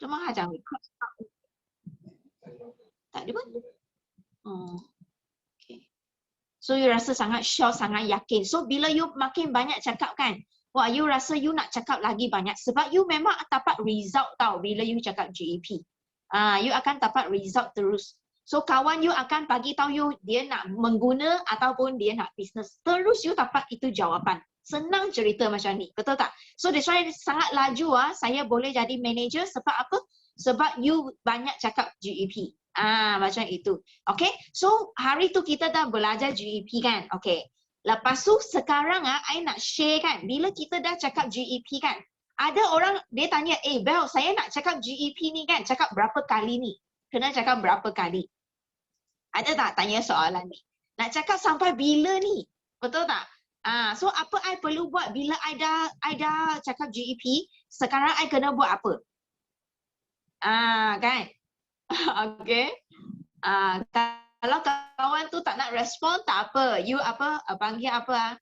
Cuma hajang record. Tak ada pun. Oh. Okay. So you rasa sangat sure, sangat yakin. So bila you makin banyak cakap kan, wah you rasa you nak cakap lagi banyak sebab you memang dapat result tau bila you cakap GEP. You akan dapat result terus. So kawan you akan bagi tahu you dia nak mengguna ataupun dia nak business. Terus you dapat itu jawapan. Senang cerita macam ni, betul tak? So that's why sangat laju saya boleh jadi manager sebab apa? Sebab you banyak cakap GEP. Macam itu. Okay, so hari tu kita dah belajar GEP kan? Okay. Lepas tu sekarang I nak share kan, bila kita dah cakap GEP kan, ada orang dia tanya, Bel, saya nak cakap GEP ni kan, cakap berapa kali ni? Kena cakap berapa kali? Ada tak tanya soalan ni? Nak cakap sampai bila ni? Betul tak? So apa I perlu buat bila I dah cakap GEP, sekarang I kena buat apa? Kan? Okay. Kalau kawan tu tak nak respon, tak apa. You panggil apa?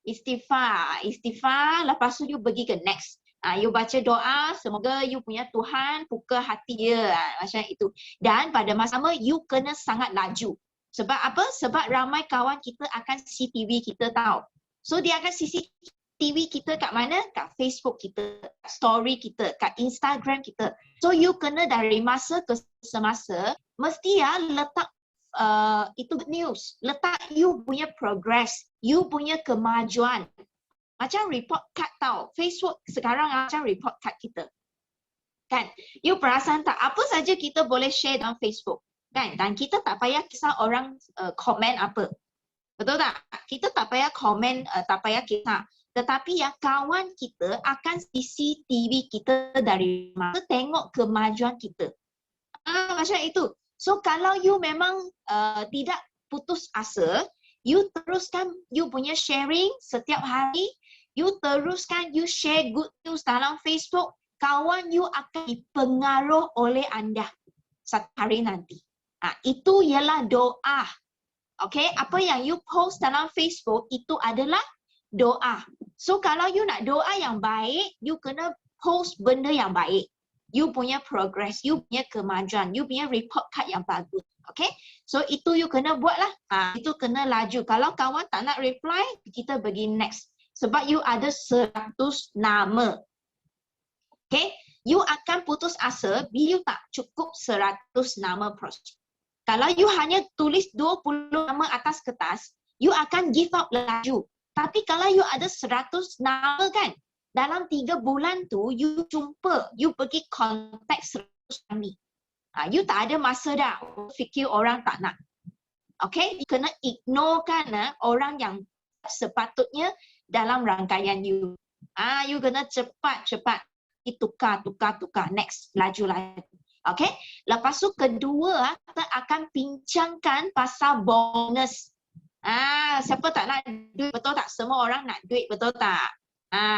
Istighfar. Lepas tu you pergi ke next. You baca doa, semoga you punya Tuhan buka hati dia. Macam itu. Dan pada masa sama, you kena sangat laju. Sebab apa? Sebab ramai kawan kita akan CCTV kita tahu. So dia akan CCTV kita kat mana? Kat Facebook kita, kat story kita, kat Instagram kita. So you kena dari masa ke semasa, mesti letak itu news. Letak you punya progress, you punya kemajuan. Macam report card tau. Facebook sekarang macam report card kita. Kan? You perasan tak? Apa saja kita boleh share dalam Facebook. Kan? Dan kita tak payah kisah orang komen apa. Betul tak? Kita tak payah komen, tak payah kisah. Tetapi kawan kita akan CCTV kita dari mana tengok kemajuan kita. Macam itu. So kalau you memang tidak putus asa, you teruskan you punya sharing setiap hari, you teruskan you share good news dalam Facebook, kawan you akan dipengaruh oleh anda satu hari nanti. Itu ialah doa. Okay, apa yang you post dalam Facebook itu adalah doa. So kalau you nak doa yang baik, you kena post benda yang baik. You punya progress, you punya kemajuan, you punya report card yang bagus. Okay, so itu you kena buat lah. Itu kena laju. Kalau kawan tak nak reply, kita pergi next. Sebab you ada 100 nama. Okay, you akan putus asa bila you tak cukup 100 nama prospek. Kalau you hanya tulis 20 nama atas kertas, you akan give up laju. Tapi kalau you ada 100 nama kan, dalam 3 bulan tu, you jumpa, you pergi kontak 100 kami. You tak ada masa dah fikir orang tak nak. Okay, you kena ignorekan orang yang sepatutnya dalam rangkaian you. You kena cepat-cepat tukar. Next, laju. Okay, lepas tu kedua, kita akan bincangkan pasal bonus. Siapa tak nak duit, betul tak? Semua orang nak duit, betul tak?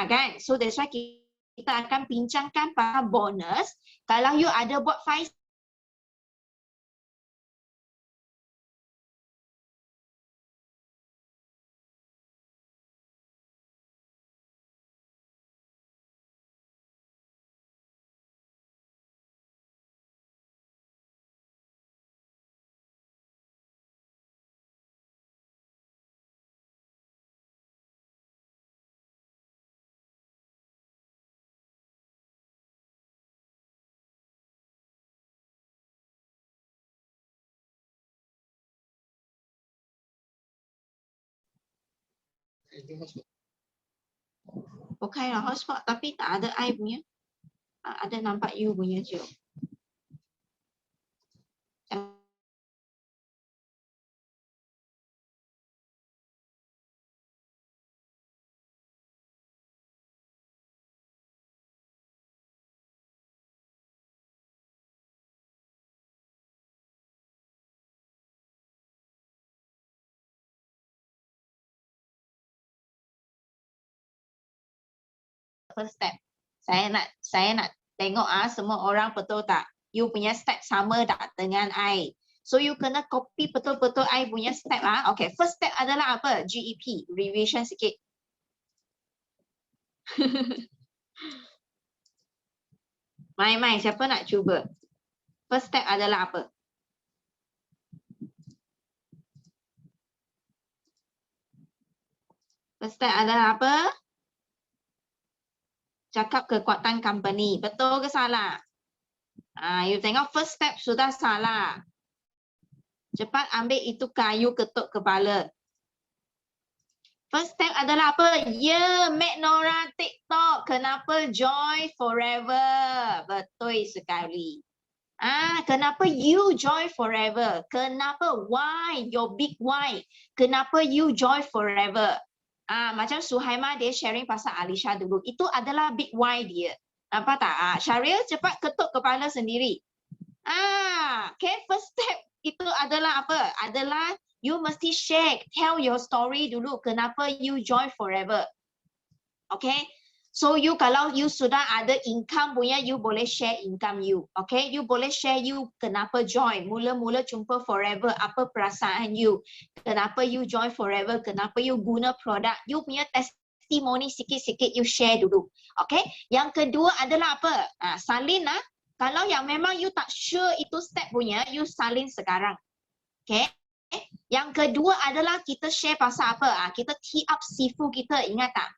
Kan? So that's why kita akan bincangkan pasal bonus. Kalau you ada buat 5 Bukanlah hotspot tapi tak ada I punya. Ada nampak you punya je. First step. Saya nak tengok semua orang betul tak? You punya step sama tak dengan I? So you kena copy betul-betul I punya step. Okay, first step adalah apa? GEP, revision sikit. Mai, siapa nak cuba? First step adalah apa? First step adalah apa? Cakap kekuatan company. Betul ke salah? You tengok first step sudah salah. Cepat ambil itu kayu ketuk kepala. First step adalah apa? Ya, make Nora TikTok. Kenapa Joy Forever? Betul sekali. Kenapa you Joy Forever? Kenapa? Why? Your big why. Kenapa you Joy Forever? Macam Suhaima dia sharing pasal Alisha dulu. Itu adalah big why dia. Nampak tak? Syariel cepat ketuk kepala sendiri. Okay, first step itu adalah apa? Adalah you mesti share, tell your story dulu. Kenapa you Joy Forever? Okay, so you kalau you sudah ada income punya, you boleh share income you. Okay, you boleh share you kenapa join. Mula-mula jumpa Forever, apa perasaan you? Kenapa you Joy Forever? Kenapa you guna produk? You punya testimoni sikit-sikit you share dulu. Okay, yang kedua adalah apa? Salin lah. Kalau yang memang you tak sure itu step punya, you salin sekarang. Okay. Yang kedua adalah kita share pasal apa? Kita tee up Sifu kita, ingat tak?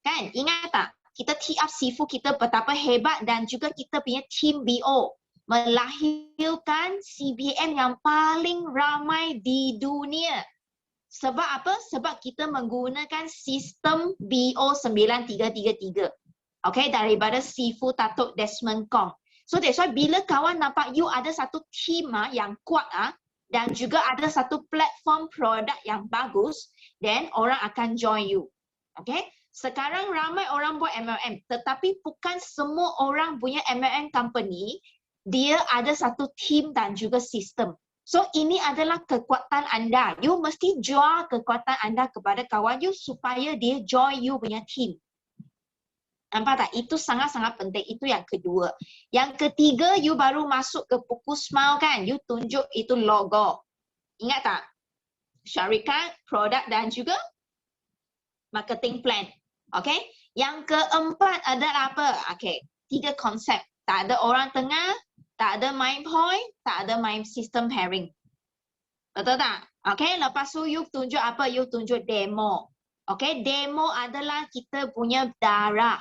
Kan? Ingat tak? Kita tee up Sifu kita betapa hebat dan juga kita punya team BO melahirkan CBM yang paling ramai di dunia. Sebab apa? Sebab kita menggunakan sistem BO 9333. Okay, daripada Sifu Datuk Desmond Kong. So that's why bila kawan nampak you ada satu team yang kuat dan juga ada satu platform produk yang bagus, then orang akan join you. Okay? Sekarang ramai orang buat MLM, tetapi bukan semua orang punya MLM company dia ada satu team dan juga sistem. So ini adalah kekuatan anda. You mesti jual kekuatan anda kepada kawan you supaya dia join you punya team. Nampak tak? Itu sangat-sangat penting. Itu yang kedua. Yang ketiga, you baru masuk ke buku Smile kan? You tunjuk itu logo. Ingat tak? Syarikat, produk dan juga marketing plan. Okay? Yang keempat adalah apa? Okay. 3 konsep. Tak ada orang tengah, tak ada main point, tak ada main system pairing. Betul tak? Okay? Lepas tu you tunjuk apa? You tunjuk demo. Okay? Demo adalah kita punya darah.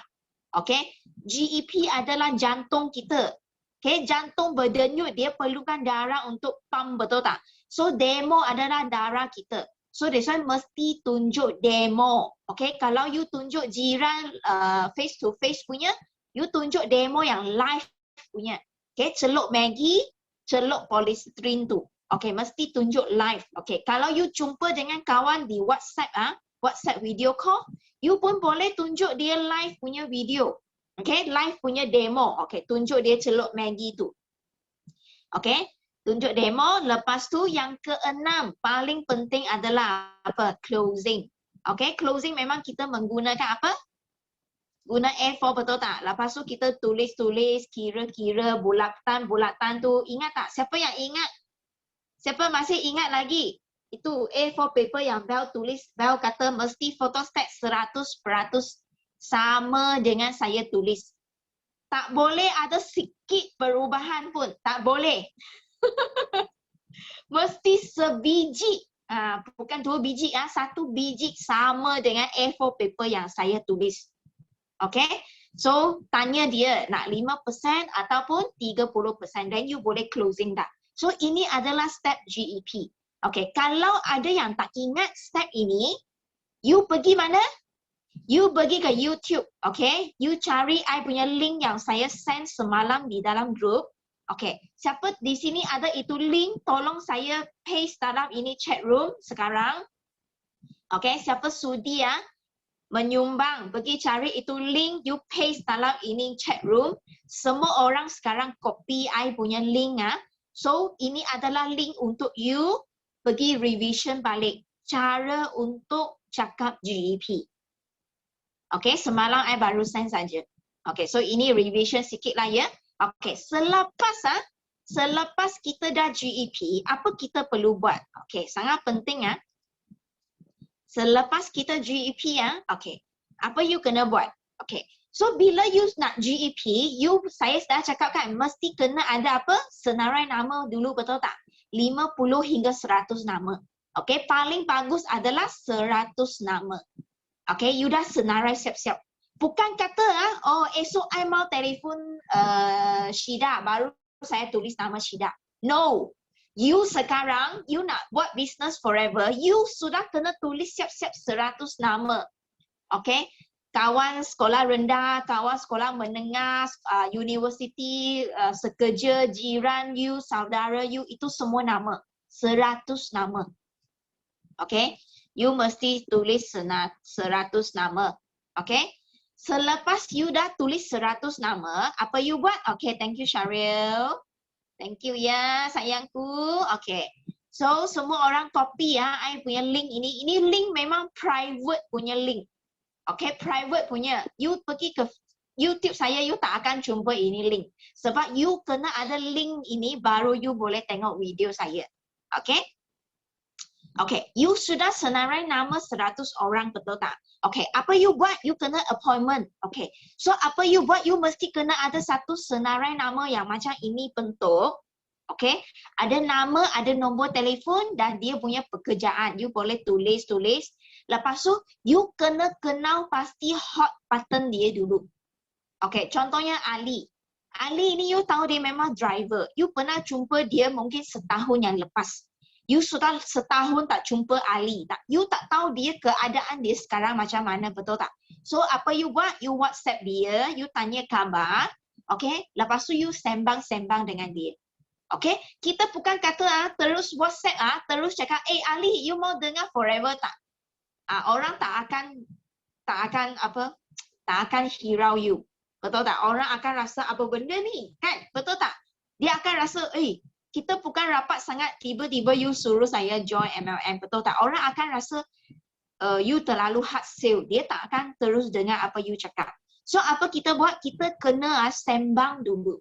Okay, GEP adalah jantung kita. Okay, jantung berdenyut, dia perlukan darah untuk pump, betul tak? So, demo adalah darah kita. So, that's why mesti tunjuk demo. Okay, kalau you tunjuk jiran face to face punya, you tunjuk demo yang live punya. Okay, celup Maggi, celup polystyrene tu. Okay, mesti tunjuk live. Okay, kalau you jumpa dengan kawan di WhatsApp, WhatsApp video call, you pun boleh tunjuk dia live punya video. Okay, live punya demo. Okay, tunjuk dia celup Maggi tu. Okay, tunjuk demo. Lepas tu yang keenam, paling penting adalah apa? Closing. Okay, closing memang kita menggunakan apa? Guna A4, betul tak? Lepas tu kita tulis-tulis, kira-kira bulatan-bulatan tu. Ingat tak? Siapa yang ingat? Siapa masih ingat lagi? Itu A4 paper yang Bel tulis, Bel kata mesti photostat 100% sama dengan saya tulis. Tak boleh ada sikit perubahan pun, tak boleh. Mesti sebiji, bukan 2 biji, 1 biji sama dengan A4 paper yang saya tulis. Okay, so tanya dia nak 5% ataupun 30%, then you boleh closing dah. So ini adalah step GEP. Okay, kalau ada yang tak ingat step ini, you pergi mana? You pergi ke YouTube, okay? You cari I punya link yang saya send semalam di dalam group. Okay, siapa di sini ada itu link, tolong saya paste dalam ini chat room sekarang. Okay, siapa sudi menyumbang, pergi cari itu link, you paste dalam ini chat room. Semua orang sekarang copy I punya link. So, ini adalah link untuk you pergi revision balik cara untuk cakap GEP. Okay, semalam I baru send saja. Okay, so ini revision sikit lah ya. Okay, selepas kita dah GEP, apa kita perlu buat? Okay, sangat penting Selepas kita GEP okay, apa you kena buat? Okay, So bila you nak GEP, saya dah cakap kan, mesti kena ada apa? Senarai nama dulu, betul tak? 50 hingga 100 nama. Okay, paling bagus adalah 100 nama. Okay, you dah senarai siap-siap. Bukan kata, esok I mau telefon Syida, baru saya tulis nama Syida. No. You sekarang, you nak buat business forever, you sudah kena tulis siap-siap 100 nama. Okay? Kawan sekolah rendah, kawan sekolah menengah, universiti, sekerja, jiran you, saudara you, itu semua nama. 100 nama. Okay? You mesti tulis 100 nama. Okay? Selepas you dah tulis 100 nama, apa you buat? Okay, thank you Syaril. Thank you ya sayangku. Okay. So semua orang copy ya, I punya link ini. Ini link memang private punya link. Okay, private punya. You pergi ke YouTube saya, you tak akan jumpa ini link. Sebab you kena ada link ini, baru you boleh tengok video saya. Okay? Okay, you sudah senarai nama 100 orang, betul tak? Okay, apa you buat? You kena appointment. Okay, so apa you buat? You mesti kena ada satu senarai nama yang macam ini bentuk. Okay, ada nama, ada nombor telefon dan dia punya pekerjaan. You boleh tulis. Lepas tu, you kena kenal pasti hot button dia dulu. Okay, contohnya Ali. Ali ini you tahu dia memang driver. You pernah jumpa dia mungkin setahun yang lepas. You sudah setahun tak jumpa Ali. You tak tahu dia keadaan dia sekarang macam mana, betul tak? So apa you buat? You WhatsApp dia, you tanya khabar. Okay, lepas tu you sembang-sembang dengan dia. Okay, kita bukan kata terus WhatsApp terus cakap, Ali, you mau dengar forever tak? Orang tak akan hirau you. Betul tak? Orang akan rasa apa benda ni, kan? Betul tak? Dia akan rasa, kita bukan rapat sangat, tiba-tiba you suruh saya join MLM, betul tak? Orang akan rasa you terlalu hard sell. Dia tak akan terus dengar apa you cakap. So apa kita buat? Kita kena sembang dulu.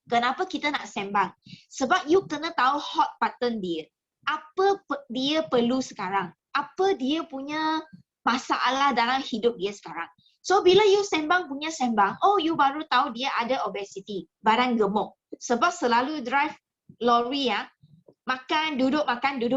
Kenapa kita nak sembang? Sebab you kena tahu hot button dia. Apa dia perlu sekarang? Apa dia punya masalah dalam hidup dia sekarang? So bila you sembang punya sembang, you baru tahu dia ada obesity, badan gemuk. Sebab selalu drive lori makan, duduk,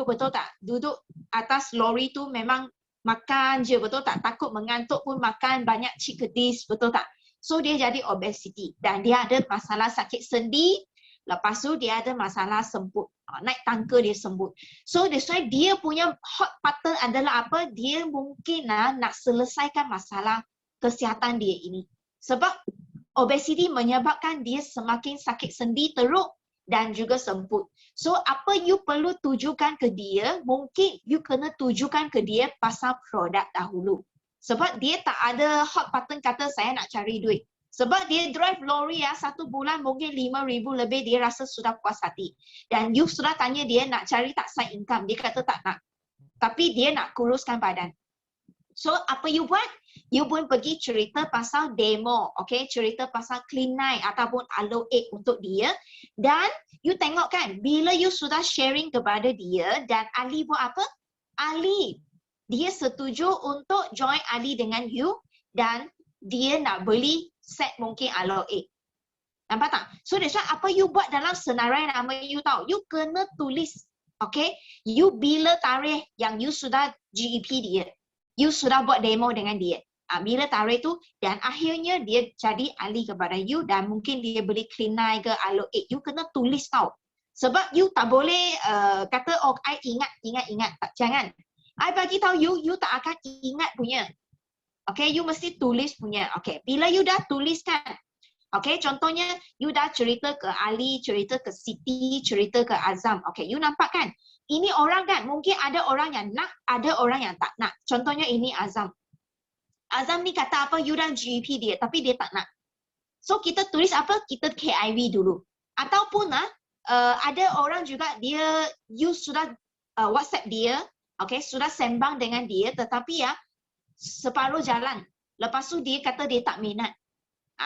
betul tak? Duduk atas lori tu memang makan je, betul tak? Takut mengantuk pun makan banyak chickpeas, betul tak? So dia jadi obesity dan dia ada masalah sakit sendi, lepas tu dia ada masalah sembut, naik tangka dia sembut. So that's why dia punya hot button adalah apa? Dia mungkin nak selesaikan masalah kesihatan dia ini. Sebab obesity menyebabkan dia semakin sakit sendi, teruk dan juga semput. So apa you perlu tujukan ke dia, mungkin you kena tujukan ke dia pasal produk dahulu. Sebab dia tak ada hot button kata saya nak cari duit. Sebab dia drive lori 1 bulan mungkin 5,000 lebih, dia rasa sudah puas hati. Dan you sudah tanya dia nak cari tak side income, dia kata tak nak. Tapi dia nak kuruskan badan. So apa you buat? You pun pergi cerita pasal demo, okay? Cerita pasal clean night ataupun aloe egg untuk dia. Dan you tengok kan, bila you sudah sharing kepada dia dan Ali buat apa? Ali, dia setuju untuk join Ali dengan you dan dia nak beli set mungkin aloe egg. Nampak tak? So that's why apa you buat dalam senarai nama you tahu? You kena tulis, okay? You bila tarikh yang you sudah GEP dia. You sudah buat demo dengan dia. Bila tarikh tu dan akhirnya dia jadi ahli kepada you dan mungkin dia beli clean night ke aloe egg. You kena tulis tau. Sebab you tak boleh kata, I ingat. Tak, jangan. I bagi tahu you tak akan ingat punya. Okay, you mesti tulis punya. Okay, bila you dah tuliskan, okay, contohnya you dah cerita ke Ali, cerita ke Siti, cerita ke Azam. Okay, you nampak kan? Ini orang kan, mungkin ada orang yang nak, ada orang yang tak nak. Contohnya ini Azam. Azam ni kata apa, you dah GEP dia, tapi dia tak nak. So kita tulis apa? Kita KIV dulu. Ataupun ada orang juga dia, you sudah WhatsApp dia, okay, sudah sembang dengan dia, tetapi separuh jalan. Lepas tu dia kata dia tak minat.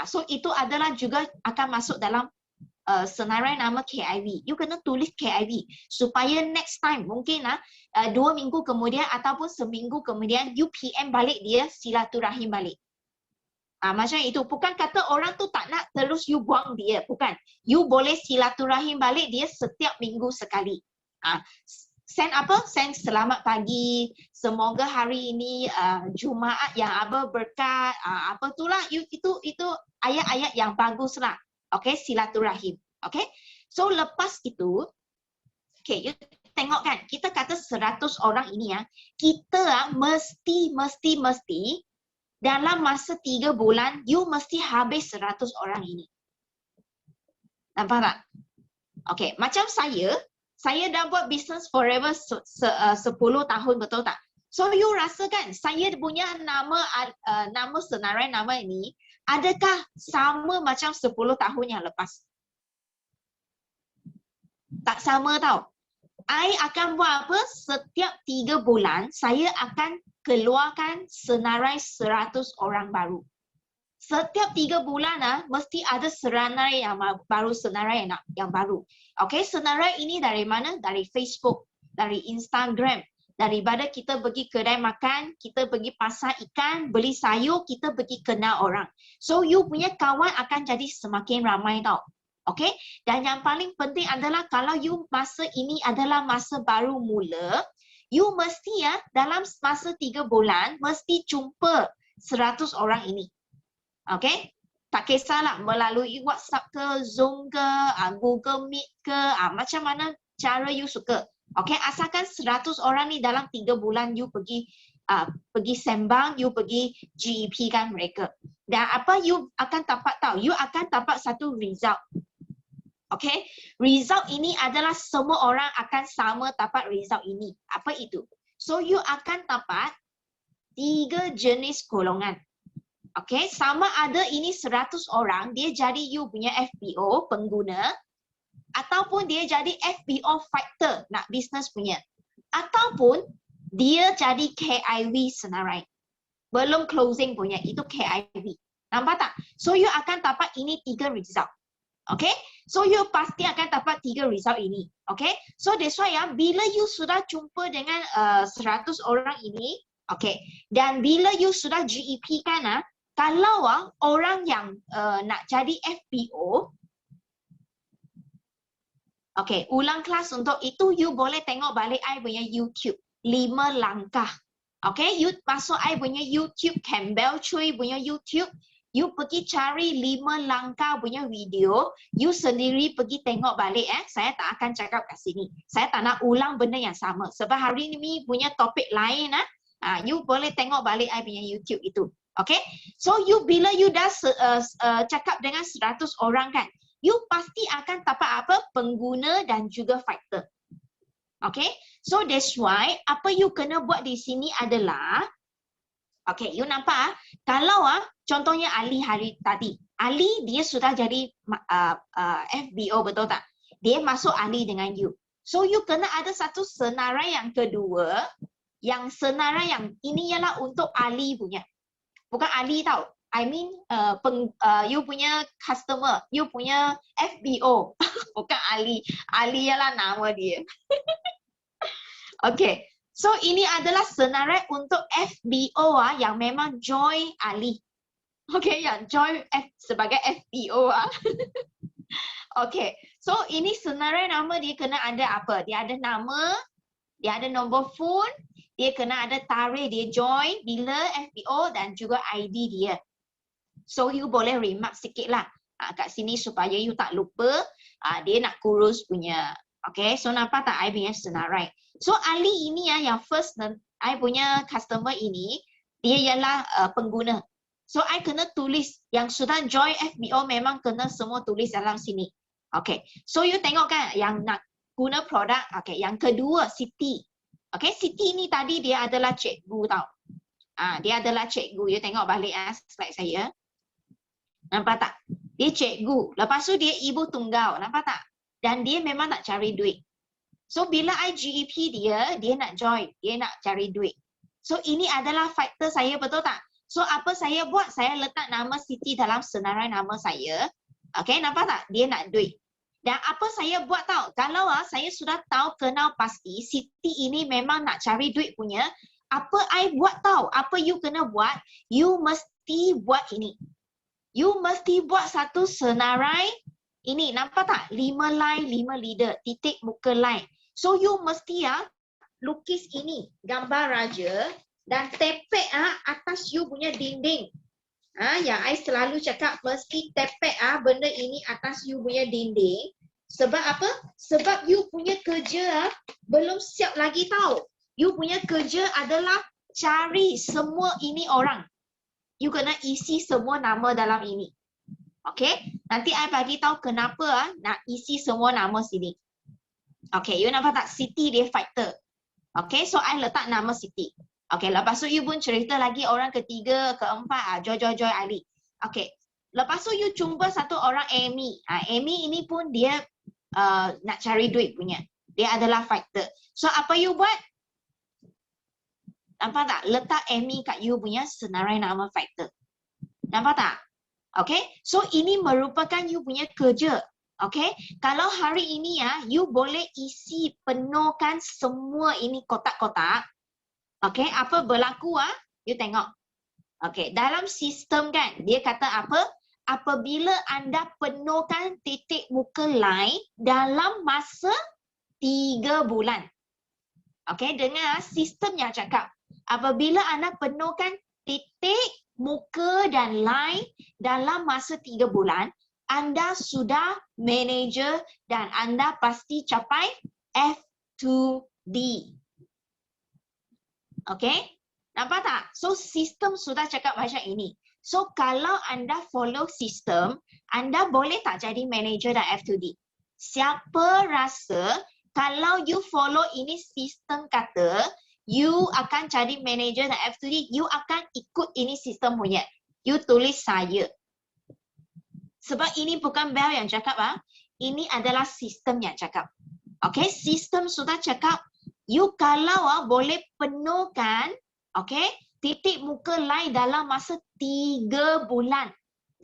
So itu adalah juga akan masuk dalam senarai nama KIV. You kena tulis KIV supaya next time mungkin 2 minggu kemudian ataupun seminggu kemudian you PM balik dia, silaturahim balik. Macam itu. Bukan kata orang tu tak nak terus you buang dia. Bukan. You boleh silaturahim balik dia setiap minggu sekali. Send apa? Send selamat pagi. Semoga hari ini Jumaat yang berkat. Apa tu lah. Itu ayat-ayat yang bagus lah. Okay, silaturahim. Okay. So lepas itu, okay, you tengok kan. Kita kata 100 orang ini kita mesti dalam masa 3 bulan, you mesti habis 100 orang ini. Nampak tak? Okay, macam saya dah buat business forever 10 tahun, betul tak? So you rasa kan, saya punya nama senarai nama ini, adakah sama macam 10 tahun yang lepas? Tak sama tau. I akan buat apa? Setiap 3 bulan, saya akan keluarkan senarai 100 orang baru. Setiap 3 bulan mesti ada senarai yang baru, yang baru. Okay, senarai ini dari mana? Dari Facebook, dari Instagram. Daripada kita pergi kedai makan, kita pergi pasar ikan, beli sayur, kita pergi kenal orang. So you punya kawan akan jadi semakin ramai tau. Okay, dan yang paling penting adalah kalau you masa ini adalah masa baru mula, you mesti dalam masa 3 bulan mesti jumpa 100 orang ini. Okay? Tak kisahlah melalui WhatsApp ke, Zoom ke, Google Meet ke, macam mana cara you suka. Okay? Asalkan 100 orang ni dalam 3 bulan you pergi sembang, you pergi GEP kan mereka. Dan apa you akan dapat tahu? You akan dapat satu result. Okay, result ini adalah semua orang akan sama dapat result ini. Apa itu? So you akan dapat 3 jenis golongan. Okay, sama ada ini 100 orang, dia jadi you punya FBO pengguna, ataupun dia jadi FBO fighter, nak business punya. Ataupun dia jadi KIV senarai. Belum closing punya, itu KIV. Nampak tak? So you akan dapat ini 3 result. Okay, so you pasti akan dapat 3 result ini. Okay, so that's why bila you sudah jumpa dengan 100 orang ini, okay, dan bila you sudah GEP kan, kalau orang yang nak jadi FBO, okay, ulang kelas untuk itu you boleh tengok balik I punya YouTube 5 langkah. Okay, you masuk I punya YouTube, Campbell Choi punya YouTube. You pergi cari 5 langkah punya video, you sendiri pergi tengok balik. Saya tak akan cakap kat sini. Saya tak nak ulang benda yang sama. Sebab hari ni punya topik lain. You boleh tengok balik I punya YouTube itu. Okay? So bila you dah cakap dengan 100 orang kan, you pasti akan dapat apa? Pengguna dan juga fighter. Okay? So that's why apa you kena buat di sini adalah, okay, you nampak kalau contohnya Ali hari tadi. Ali dia sudah jadi FBO, betul tak? Dia masuk Ali dengan you. So you kena ada satu senarai yang kedua. Yang senarai yang ini ialah untuk Ali punya. Bukan Ali tau. I mean you punya customer, you punya FBO. Bukan Ali. Ali ialah nama dia. Okay. So ini adalah senarai untuk FBO yang memang join Ali. Okay, yang join sebagai FBO. Okay, so ini senarai nama dia kena ada apa? Dia ada nama, dia ada nombor phone, dia kena ada tarikh dia join, bila FBO dan juga ID dia. So you boleh remark sikit lah kat sini supaya you tak lupa. Dia nak kurus punya. Okay, so nampak tak I punya senarai? So Ali ini yang first I punya customer ini, dia ialah pengguna. So I kena tulis yang sudah join FBO memang kena semua tulis dalam sini. Okay, so you tengok kan yang nak guna produk. Okay, yang kedua Siti. Okay, Siti ini tadi dia adalah cikgu tau. Dia adalah cikgu. You tengok balik slide saya. Nampak tak? Dia cikgu. Lepas tu dia ibu tunggal. Nampak tak? Dan dia memang nak cari duit. So bila I GEP dia nak join, dia nak cari duit. So ini adalah fighter saya, betul tak? So apa saya buat? Saya letak nama Siti dalam senarai nama saya. Okay, nampak tak? Dia nak duit. Dan apa saya buat tahu? Kalau saya sudah tahu kenal pasti Siti ini memang nak cari duit punya, apa I buat tahu? Apa you kena buat? You mesti mesti buat ini. You mesti buat satu senarai ini. Nampak tak? 5 line, 5 leader. Titik muka line. So you mesti lukis ini. Gambar raja. Dan tepek atas you punya dinding. Yang I selalu cakap mesti tepek benda ini atas you punya dinding. Sebab apa? Sebab you punya kerja belum siap lagi tahu. You punya kerja adalah cari semua ini orang. You kena isi semua nama dalam ini. Okay? Nanti I bagi tahu kenapa nak isi semua nama sini. Okay, you nampak tak? Siti dia fighter. Okay, so I letak nama Siti. Okay, lepas tu you pun cerita lagi orang ketiga, keempat, Joy Ali. Okay, lepas tu you jumpa satu orang Amy. Amy ini pun dia nak cari duit punya. Dia adalah fighter. So apa you buat? Nampak tak? Letak Amy kat you punya senarai nama fighter. Nampak tak? Okay, so ini merupakan you punya kerja. Okay, kalau hari ini you boleh isi penuhkan semua ini kotak-kotak. Okay, apa berlaku you tengok. Okay, dalam sistem kan, dia kata apa? Apabila anda penuhkan titik muka line dalam masa 3 bulan. Okay, dengar sistem yang cakap. Apabila anda penuhkan titik, muka dan line dalam masa 3 bulan, anda sudah manager dan anda pasti capai F2D. Okay? Nampak tak? So, sistem sudah cakap macam ini. So, kalau anda follow sistem, anda boleh tak jadi manager dan F2D? Siapa rasa kalau you follow ini sistem kata, you akan jadi manager dan F2D, you akan ikut ini sistem punya. You tulis saya. Sebab ini bukan Bel yang cakap. Ini adalah sistem yang cakap. Okay, sistem sudah cakap, you kalau boleh penuhkan, okay, titik muka line dalam masa 3 bulan.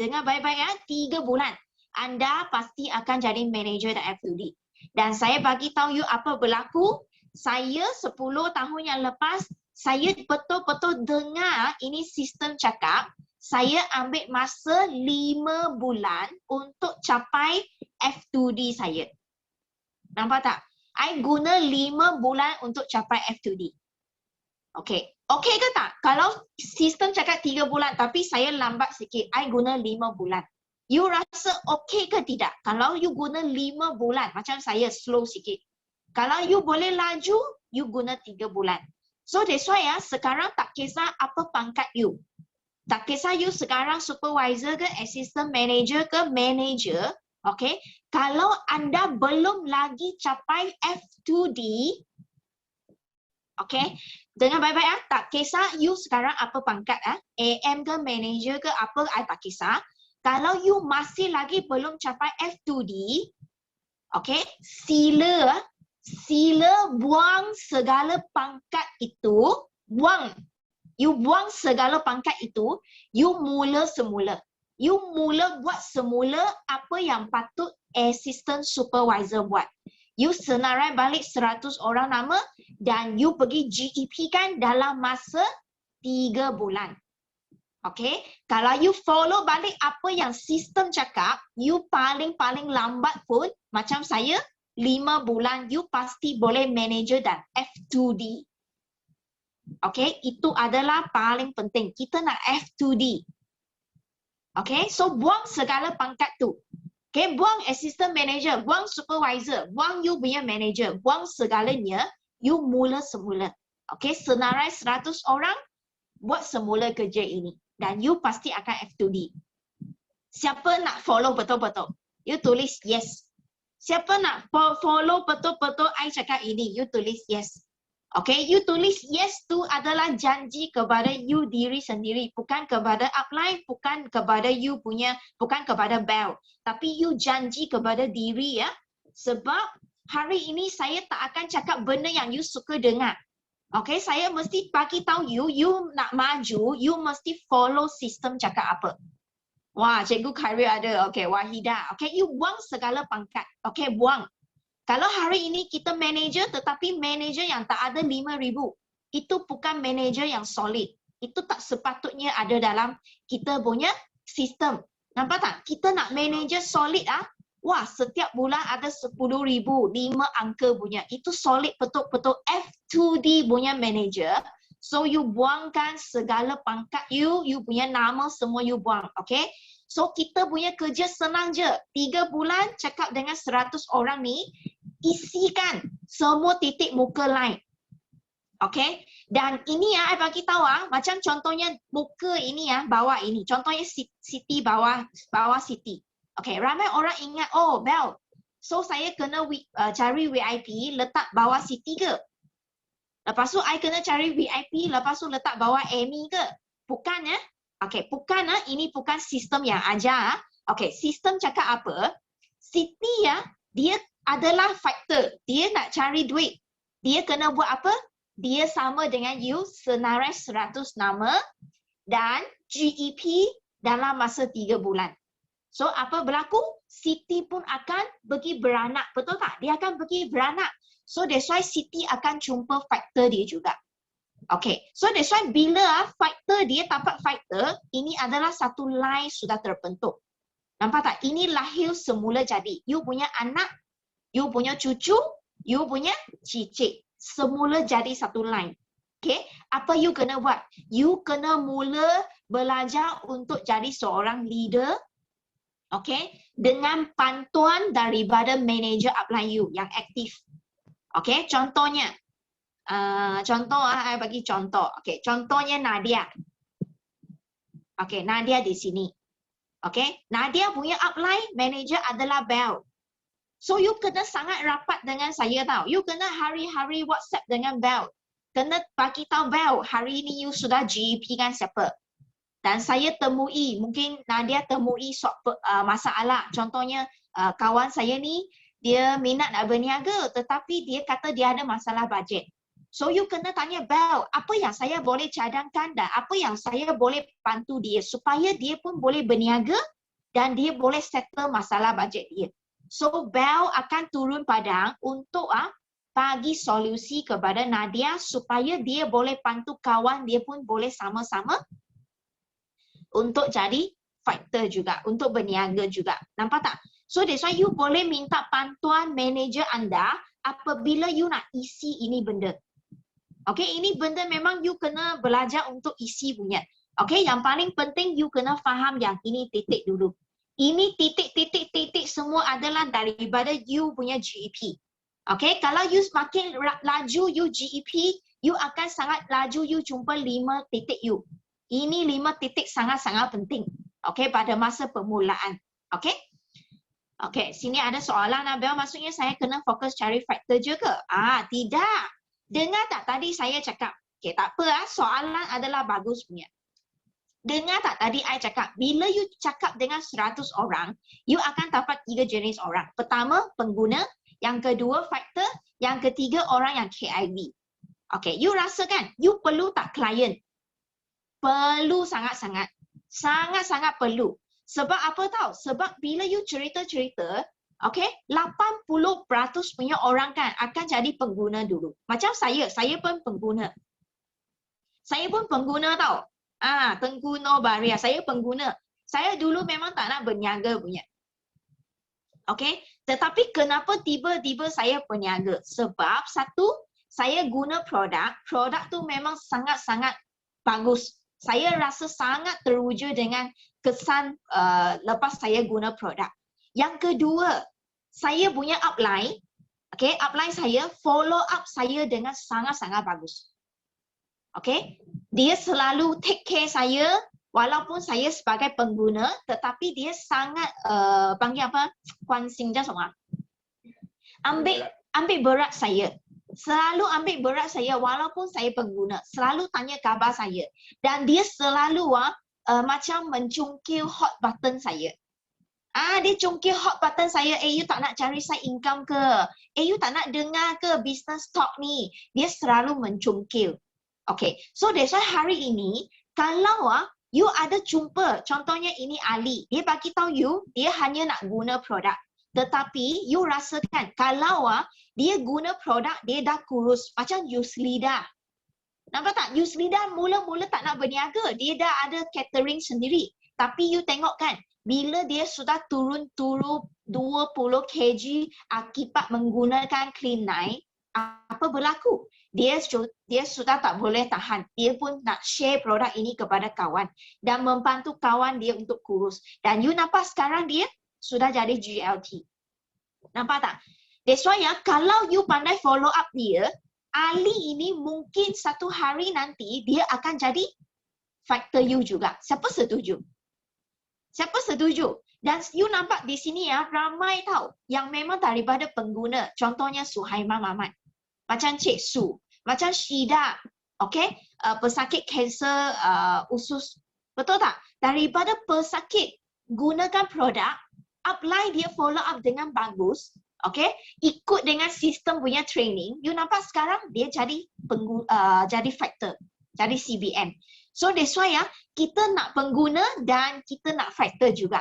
Dengar baik-baik 3 bulan. Anda pasti akan jadi manager dan F2D. Dan saya bagi tahu you apa berlaku. Saya 10 tahun yang lepas, saya betul-betul dengar ini sistem cakap, saya ambil masa 5 bulan untuk capai F2D saya. Nampak tak? I guna 5 bulan untuk capai F2D. Okay. Okay ke tak? Kalau sistem cakap 3 bulan tapi saya lambat sikit, I guna 5 bulan. You rasa okay ke tidak? Kalau you guna 5 bulan, macam saya slow sikit. Kalau you boleh laju, you guna 3 bulan. So that's why sekarang tak kisah apa pangkat you. Tak kisah you sekarang supervisor ke, assistant manager ke, manager. Okay. Kalau anda belum lagi capai F2D, okay. Dengar baik-baik tak kisah you sekarang apa pangkat AM ke, manager ke, apa, I tak kisah. Kalau you masih lagi belum capai F2D, okay, sila buang segala pangkat itu, buang. You buang segala pangkat itu, you mula semula. You mula buat semula apa yang patut assistant supervisor buat. You senarai balik 100 orang nama dan you pergi GEP kan dalam masa 3 bulan. Okay, kalau you follow balik apa yang sistem cakap, you paling lambat pun macam saya, 5 bulan you pasti boleh manager dan F2D. Okay, itu adalah paling penting. Kita nak F2D. Okay, so buang segala pangkat tu. Okay, buang assistant manager, buang supervisor, buang you punya manager, buang segalanya, you mula semula. Okay, senarai 100 orang, buat semula kerja ini. Dan you pasti akan F2D. Siapa nak follow betul-betul? You tulis yes. Siapa nak follow betul-betul I cakap ini? You tulis yes. Okay, you tulis yes tu adalah janji kepada you diri sendiri. Bukan kepada upline, bukan kepada you punya, bukan kepada Bel. Tapi you janji kepada diri Sebab hari ini saya tak akan cakap benda yang you suka dengar. Okay, saya mesti bagi tahu you nak maju, you mesti follow sistem cakap apa. Wah, Cikgu Khairil ada. Okay, Wahidah. Okay, you buang segala pangkat. Okay, buang. Kalau hari ini kita manager tetapi manager yang tak ada 5,000, itu bukan manager yang solid. Itu tak sepatutnya ada dalam kita punya sistem. Nampak tak? Kita nak manager solid wah, setiap bulan ada 10,000, 5 angka punya. Itu solid betul-betul F2D punya manager. So you buangkan segala pangkat you punya nama semua you buang, okay? So kita punya kerja senang je. 3 bulan cakap dengan 100 orang ni, isikan semua titik muka line. Okay? Dan ini I bagi tahu macam contohnya muka ini bawah ini. Contohnya city bawah city. Okay, ramai orang ingat, oh Bel, so saya kena cari VIP letak bawah city ke? Lepas tu I kena cari VIP lepas tu letak bawah Amy ke? Bukan Okay, bukan ini bukan sistem yang ajar. Okay, sistem cakap apa? City dia adalah fighter. Dia nak cari duit. Dia kena buat apa? Dia sama dengan you senarai 100 nama dan GEP dalam masa 3 bulan. So apa berlaku? Siti pun akan pergi beranak. Betul tak? Dia akan pergi beranak. So that's why Siti akan jumpa fighter dia juga. Okay. So that's why bila fighter dia dapat fighter, ini adalah satu line sudah terbentuk. Nampak tak? Ini lahir semula jadi. You punya anak, you punya cucu, you punya cicit. Semula jadi satu line. Okay, apa you kena buat? You kena mula belajar untuk jadi seorang leader. Okay, dengan bantuan daripada manager upline you yang aktif. Okay, contohnya. I bagi contoh. Okay, contohnya Nadia. Okay, Nadia di sini. Okay, Nadia punya upline manager adalah Bel. So you kena sangat rapat dengan saya tau. You kena hari-hari WhatsApp dengan Bel. Kena bagi tahu Bel, hari ini you sudah GEP kan siapa. Dan saya temui, mungkin Nadia temui masalah. Contohnya kawan saya ni, dia minat nak berniaga tetapi dia kata dia ada masalah bajet. So you kena tanya Bel, apa yang saya boleh cadangkan dan apa yang saya boleh bantu dia supaya dia pun boleh berniaga dan dia boleh settle masalah bajet dia. So Bel akan turun padang untuk bagi solusi kepada Nadia supaya dia boleh bantu kawan dia pun boleh sama-sama untuk jadi fighter juga, untuk berniaga juga. Nampak tak? So that's why you boleh minta bantuan manager anda apabila you nak isi ini benda. Okay, ini benda memang you kena belajar untuk isi punya. Okay, yang paling penting you kena faham yang ini titik dulu. Ini titik semua adalah daripada you punya GEP. Okay, kalau you semakin laju you GEP, you akan sangat laju you jumpa 5 titik you. Ini 5 titik sangat-sangat penting. Okay, pada masa permulaan. Okay? Okay, sini ada soalan Abel, maksudnya saya kena fokus cari faktor je ke? Tidak. Dengar tak tadi saya cakap? Okay, tak apa soalan adalah bagus punya. Dengar tak tadi I cakap, bila you cakap dengan 100 orang, you akan dapat 3 jenis orang. Pertama, pengguna. Yang kedua, faktor. Yang ketiga, orang yang KIV. Okay, you rasa kan, you perlu tak klien? Perlu sangat-sangat. Sangat-sangat perlu. Sebab apa tahu? Sebab bila you cerita-cerita, okay, 80% punya orang kan akan jadi pengguna dulu. Macam saya pun pengguna. Saya pun pengguna tau. Pengguna Baria. Saya pengguna. Saya dulu memang tak nak berniaga punya. Okay. Tetapi kenapa tiba-tiba saya berniaga? Sebab satu, saya guna produk. Produk tu memang sangat-sangat bagus. Saya rasa sangat teruja dengan kesan lepas saya guna produk. Yang kedua, saya punya upline. Okay. Upline saya follow up saya dengan sangat-sangat bagus. Okay, dia selalu take care saya walaupun saya sebagai pengguna, tetapi dia sangat panggil apa? Kuansing je semua. Ambil berat saya. Selalu ambil berat saya walaupun saya pengguna. Selalu tanya khabar saya. Dan dia selalu macam mencungkil hot button saya. Dia cungkil hot button saya. You tak nak cari saya income ke? You tak nak dengar ke business talk ni? Dia selalu mencungkil. Okay, so that's why hari ini kalau you ada jumpa, contohnya ini Ali, dia bagi tahu you, dia hanya nak guna produk. Tetapi you rasakan kalau dia guna produk, dia dah kurus macam Yuslida. Nampak tak? Yusrida mula-mula tak nak berniaga. Dia dah ada catering sendiri. Tapi you tengok kan, bila dia sudah turun-turun 20 kg akibat menggunakan Clean9, apa berlaku? Dia sudah tak boleh tahan. Dia pun nak share produk ini kepada kawan dan membantu kawan dia untuk kurus. Dan you nampak sekarang dia sudah jadi GLT. Nampak tak? That's why ya, kalau you pandai follow up dia, Ali ini mungkin satu hari nanti dia akan jadi factor you juga. Siapa setuju? Siapa setuju? Dan you nampak di sini ya, ramai tahu yang memang daripada pengguna. Contohnya Suhaimah Mamat. Macam Cik Su. Macam Syida. Okay? Pesakit kanser usus. Betul tak? Daripada pesakit gunakan produk, apply dia follow up dengan bagus. Okay? Ikut dengan sistem punya training. You nampak sekarang dia jadi jadi factor. Jadi CBM. So that's why ya, kita nak pengguna dan kita nak factor juga.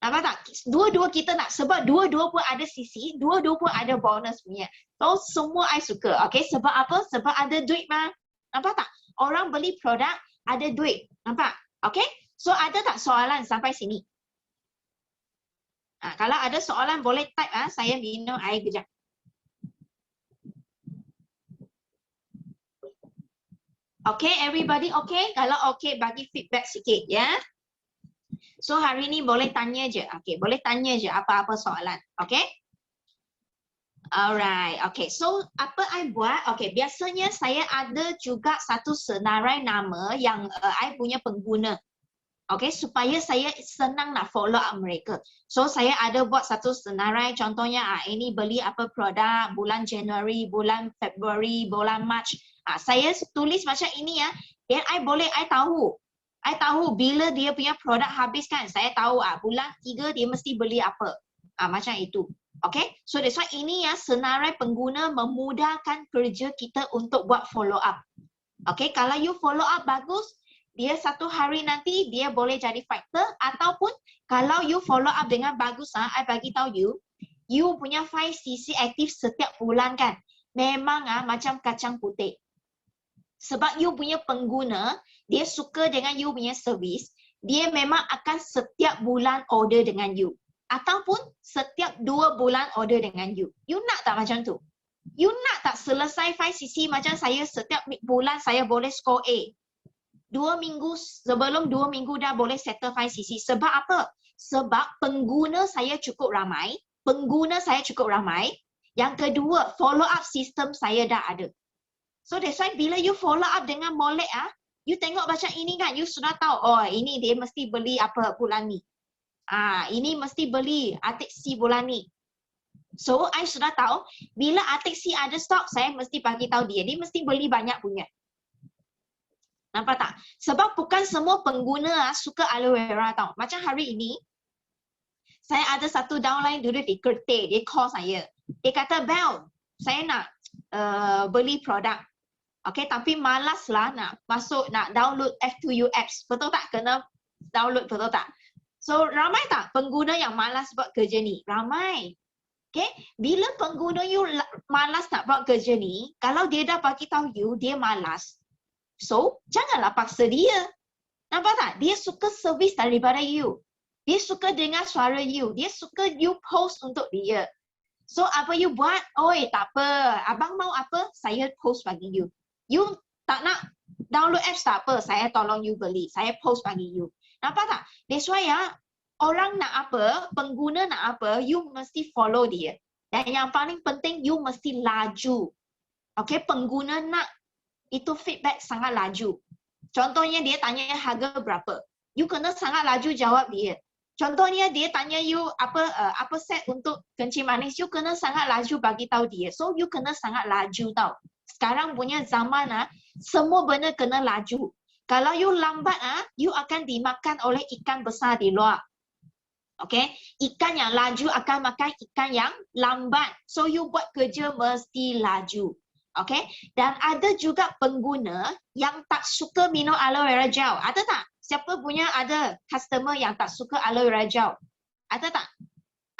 Nampak tak? Dua-dua kita nak, sebab dua-dua pun ada sisi, dua-dua pun ada bonus punya. So semua I suka. Okay, sebab apa? Sebab ada duit mah. Nampak tak? Orang beli produk ada duit. Nampak? Okay? So ada tak soalan sampai sini? Kalau ada soalan boleh type. Saya minum air kejap. Okay, everybody okay? Kalau okay, bagi feedback sikit ya. So hari ni boleh tanya je. Okay, boleh tanya je apa-apa soalan. Okay? Alright, okay. So apa I buat? Okay, biasanya saya ada juga satu senarai nama yang I punya pengguna. Okay, supaya saya senang nak follow up mereka. So saya ada buat satu senarai, contohnya ini beli apa produk bulan Januari, bulan Februari, bulan Mac. Saya tulis macam ini ya. Dan I tahu. I tahu bila dia punya produk habis kan. Saya tahu bulan 3 dia mesti beli apa. Macam itu. Okay, so that's why ini ya senarai pengguna memudahkan kerja kita untuk buat follow up. Okay, kalau you follow up bagus, dia satu hari nanti dia boleh jadi factor, ataupun kalau you follow up dengan bagus, I bagi tahu you punya 5cc aktif setiap bulan kan. Memang macam kacang putih. Sebab you punya pengguna, dia suka dengan you punya servis, dia memang akan setiap bulan order dengan you. Ataupun setiap 2 bulan order dengan you. You nak tak macam tu? You nak tak selesai 5cc macam saya setiap bulan saya boleh score A? 2 minggu sebelum 2 minggu dah boleh settle 5cc. Sebab apa? Sebab pengguna saya cukup ramai. Pengguna saya cukup ramai. Yang kedua, follow up sistem saya dah ada. So that's why bila you follow up dengan molek, you tengok macam ini kan, you sudah tahu, oh ini dia mesti beli apa bulan ni. Ini mesti beli Atik C bulan ni. So I sudah tahu, bila Atik C ada stok, saya mesti bagi tahu dia. Dia mesti beli banyak punya. Nampak tak? Sebab bukan semua pengguna suka aloe vera tau. Macam hari ini, saya ada satu downline dulu di Kerteh. Dia call saya. Dia kata, Bel, saya nak beli produk. Okay, tapi malas lah nak masuk, nak download F2U apps. Betul tak? Kena download, betul tak? So, ramai tak pengguna yang malas buat kerja ni? Ramai. Okay, bila pengguna you malas nak buat kerja ni, kalau dia dah bagi tahu you, dia malas. So, janganlah paksa dia. Nampak tak? Dia suka servis daripada you. Dia suka dengar suara you. Dia suka you post untuk dia. So, apa you buat? Oi, tak apa. Abang mau apa? Saya post bagi you. You tak nak download apps tak apa. Saya tolong you beli. Saya post bagi you. Nampak tak? That's why orang nak apa, pengguna nak apa, you mesti follow dia. Dan yang paling penting, you mesti laju. Okay, pengguna nak itu feedback sangat laju. Contohnya dia tanya harga berapa. You kena sangat laju jawab dia. Contohnya dia tanya you apa set untuk kencing manis, you kena sangat laju bagi tahu dia. So you kena sangat laju tau. Sekarang punya zaman semua benda kena laju. Kalau you lambat you akan dimakan oleh ikan besar di luar. Okay, ikan yang laju akan makan ikan yang lambat. So you buat kerja mesti laju. Okay, dan ada juga pengguna yang tak suka minum aloe vera gel. Ada tak? Siapa punya ada customer yang tak suka aloe vera gel? Ada tak?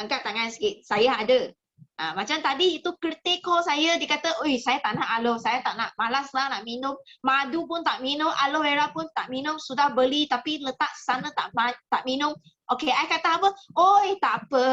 Angkat tangan sikit. Saya ada. Macam tadi itu kereta call saya, dia kata, oi saya tak nak aloe, saya tak nak, malas lah nak minum, madu pun tak minum, aloe vera pun tak minum, sudah beli tapi letak sana tak minum. Okay, I kata apa? Oi tak apa,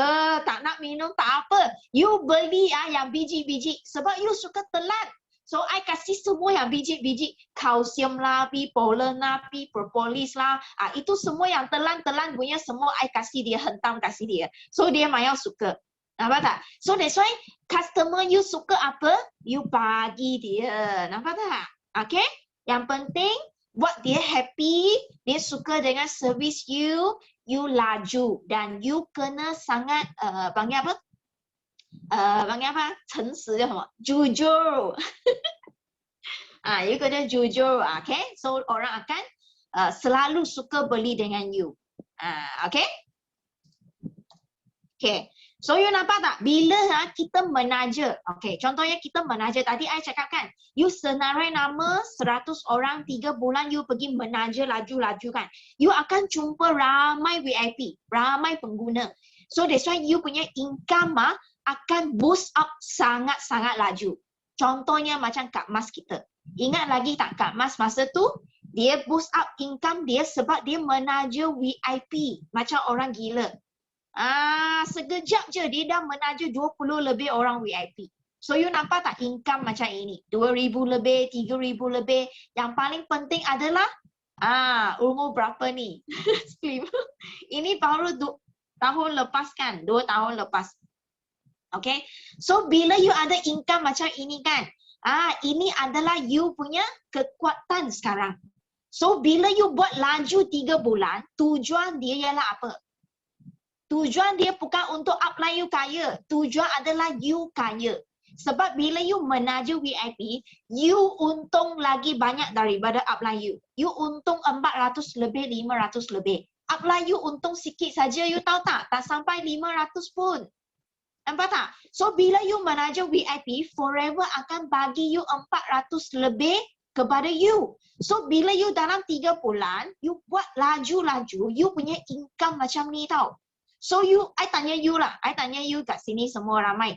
tak nak minum tak apa. You beli yang biji-biji sebab you suka telan. So I kasih semua yang biji-biji, kalsium lah, pollen lah, propolis lah. Itu semua yang telan-telan punya semua I kasih dia, hentam kasih dia. So dia memang suka. Nampak tak? So that's why customer you suka apa, you bagi dia. Nampak tak? Okay? Yang penting buat dia happy, dia suka dengan service you, you laju dan you kena sangat panggil apa? Panggil apa? 诚实叫什么? Jujur. You kena jujur, okay? So orang akan selalu suka beli dengan you. Okay? Okay. So you nampak tak? Bila kita menaja, okay, contohnya kita menaja, tadi I cakap kan, you senarai nama 100 orang 3 bulan you pergi menaja laju-laju kan, you akan jumpa ramai VIP, ramai pengguna. So that's why you punya income akan boost up sangat-sangat laju. Contohnya macam Kak Mas kita. Ingat lagi tak Kak Mas masa tu? Dia boost up income dia sebab dia menaja VIP macam orang gila. Sekejap je dia dah menaja 20 lebih orang VIP. So you nampak tak income macam ini? 2,000 lebih, 3,000 lebih. Yang paling penting adalah umur berapa ni? Ini baru tahun lepas kan? 2 tahun lepas. Okay? So bila you ada income macam ini kan? Ini adalah you punya kekuatan sekarang. So bila you buat laju 3 bulan, tujuan dia ialah apa? Tujuan dia bukan untuk upline you kaya. Tujuan adalah you kaya. Sebab bila you menaja VIP, you untung lagi banyak daripada upline you. You untung 400 lebih, 500 lebih. Upline you untung sikit saja, you tahu tak? Tak sampai 500 pun. Nampak tak? So bila you menaja VIP, Forever akan bagi you 400 lebih kepada you. So bila you dalam 3 bulan, you buat laju-laju, you punya income macam ni tau. So I tanya you lah. I tanya you kat sini semua ramai.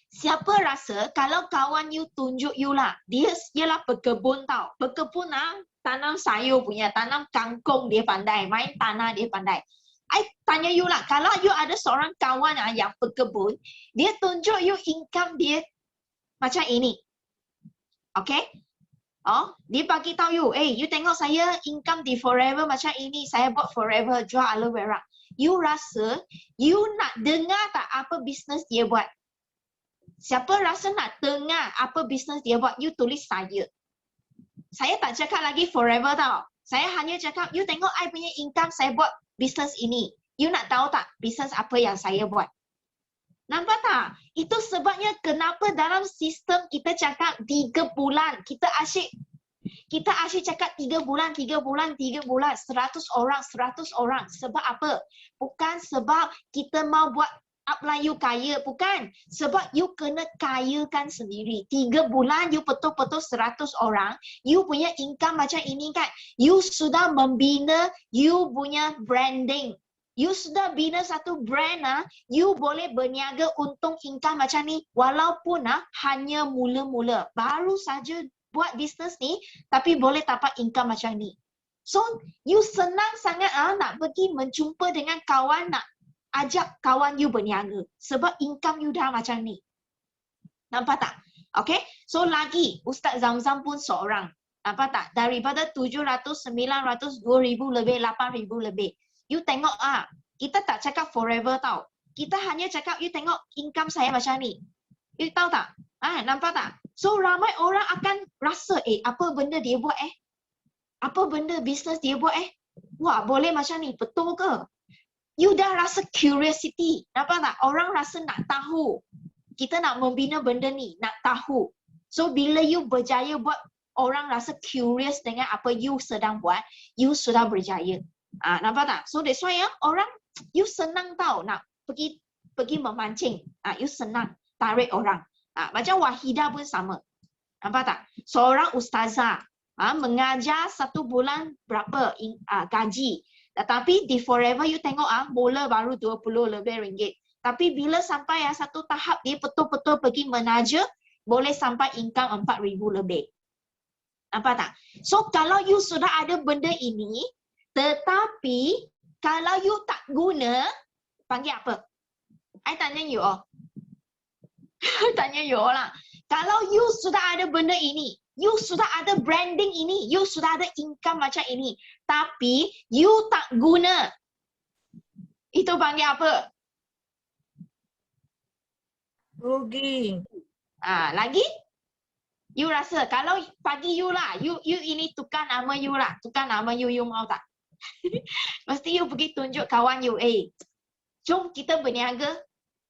Siapa rasa kalau kawan you tunjuk you lah, dia ialah berkebun tau. Berkebun tanam sayur punya, tanam kangkung dia pandai, main tanah dia pandai. I tanya you lah, kalau you ada seorang kawan yang berkebun, dia tunjuk you income dia macam ini. Okay? Dia bagi tahu you, you tengok saya income di Forever macam ini, saya buat Forever jual aloe vera. You rasa, you nak dengar tak apa bisnes dia buat? Siapa rasa nak dengar apa bisnes dia buat? You tulis saya. Saya tak cakap lagi Forever tau. Saya hanya cakap, you tengok I punya income, saya buat bisnes ini. You nak tahu tak bisnes apa yang saya buat? Nampak tak? Itu sebabnya kenapa dalam sistem kita cakap 3 bulan. Kita asyik cakap 3 bulan, 100 orang. Sebab apa? Bukan sebab kita mau buat upline you kaya. Bukan. Sebab you kena kayakan sendiri. 3 bulan you betul-betul 100 orang. You punya income macam ini kan. You sudah membina you punya branding. You sudah bina satu brand, you boleh berniaga untung income macam ni. Walaupun hanya mula-mula. Baru saja buat bisnes ni, tapi boleh dapat income macam ni. So, you senang sangat nak pergi menjumpa dengan kawan, nak ajak kawan you berniaga. Sebab income you dah macam ni. Nampak tak? Okay? So, lagi, Ustaz Zamzam pun seorang. Nampak tak? Daripada 700, 900, 2,000 lebih, 8,000 lebih. You tengok kita tak cakap Forever tau. Kita hanya cakap, you tengok income saya macam ni. You tahu tak? Nampak tak? So ramai orang akan rasa, apa benda dia buat Apa benda bisnes dia buat Wah, boleh macam ni, betul ke? You dah rasa curiosity. Nampak tak? Orang rasa nak tahu. Kita nak membina benda ni, nak tahu. So bila you berjaya buat, orang rasa curious dengan apa you sedang buat, you sudah berjaya. Nampak tak? So that's why orang, you senang tau nak pergi memancing. You senang tarik orang. Macam Wahidah pun sama. Nampak tak? Seorang ustazah mengajar 1 bulan berapa gaji. Tetapi di Forever you tengok mula baru 20 lebih ringgit. Tapi bila sampai satu tahap dia betul-betul pergi menaja, boleh sampai income 4,000 lebih. Nampak tak? So kalau you sudah ada benda ini, tetapi kalau you tak guna, panggil apa? I tanya you all. Tanya you all lah. Kalau you sudah ada benda ini, you sudah ada branding ini, you sudah ada income macam ini, tapi you tak guna, itu panggil apa? Rugi. Lagi? You rasa kalau bagi you lah, you ini tukar nama you lah, tukar nama you mau tak? Mesti you pergi tunjuk kawan you, jom kita berniaga.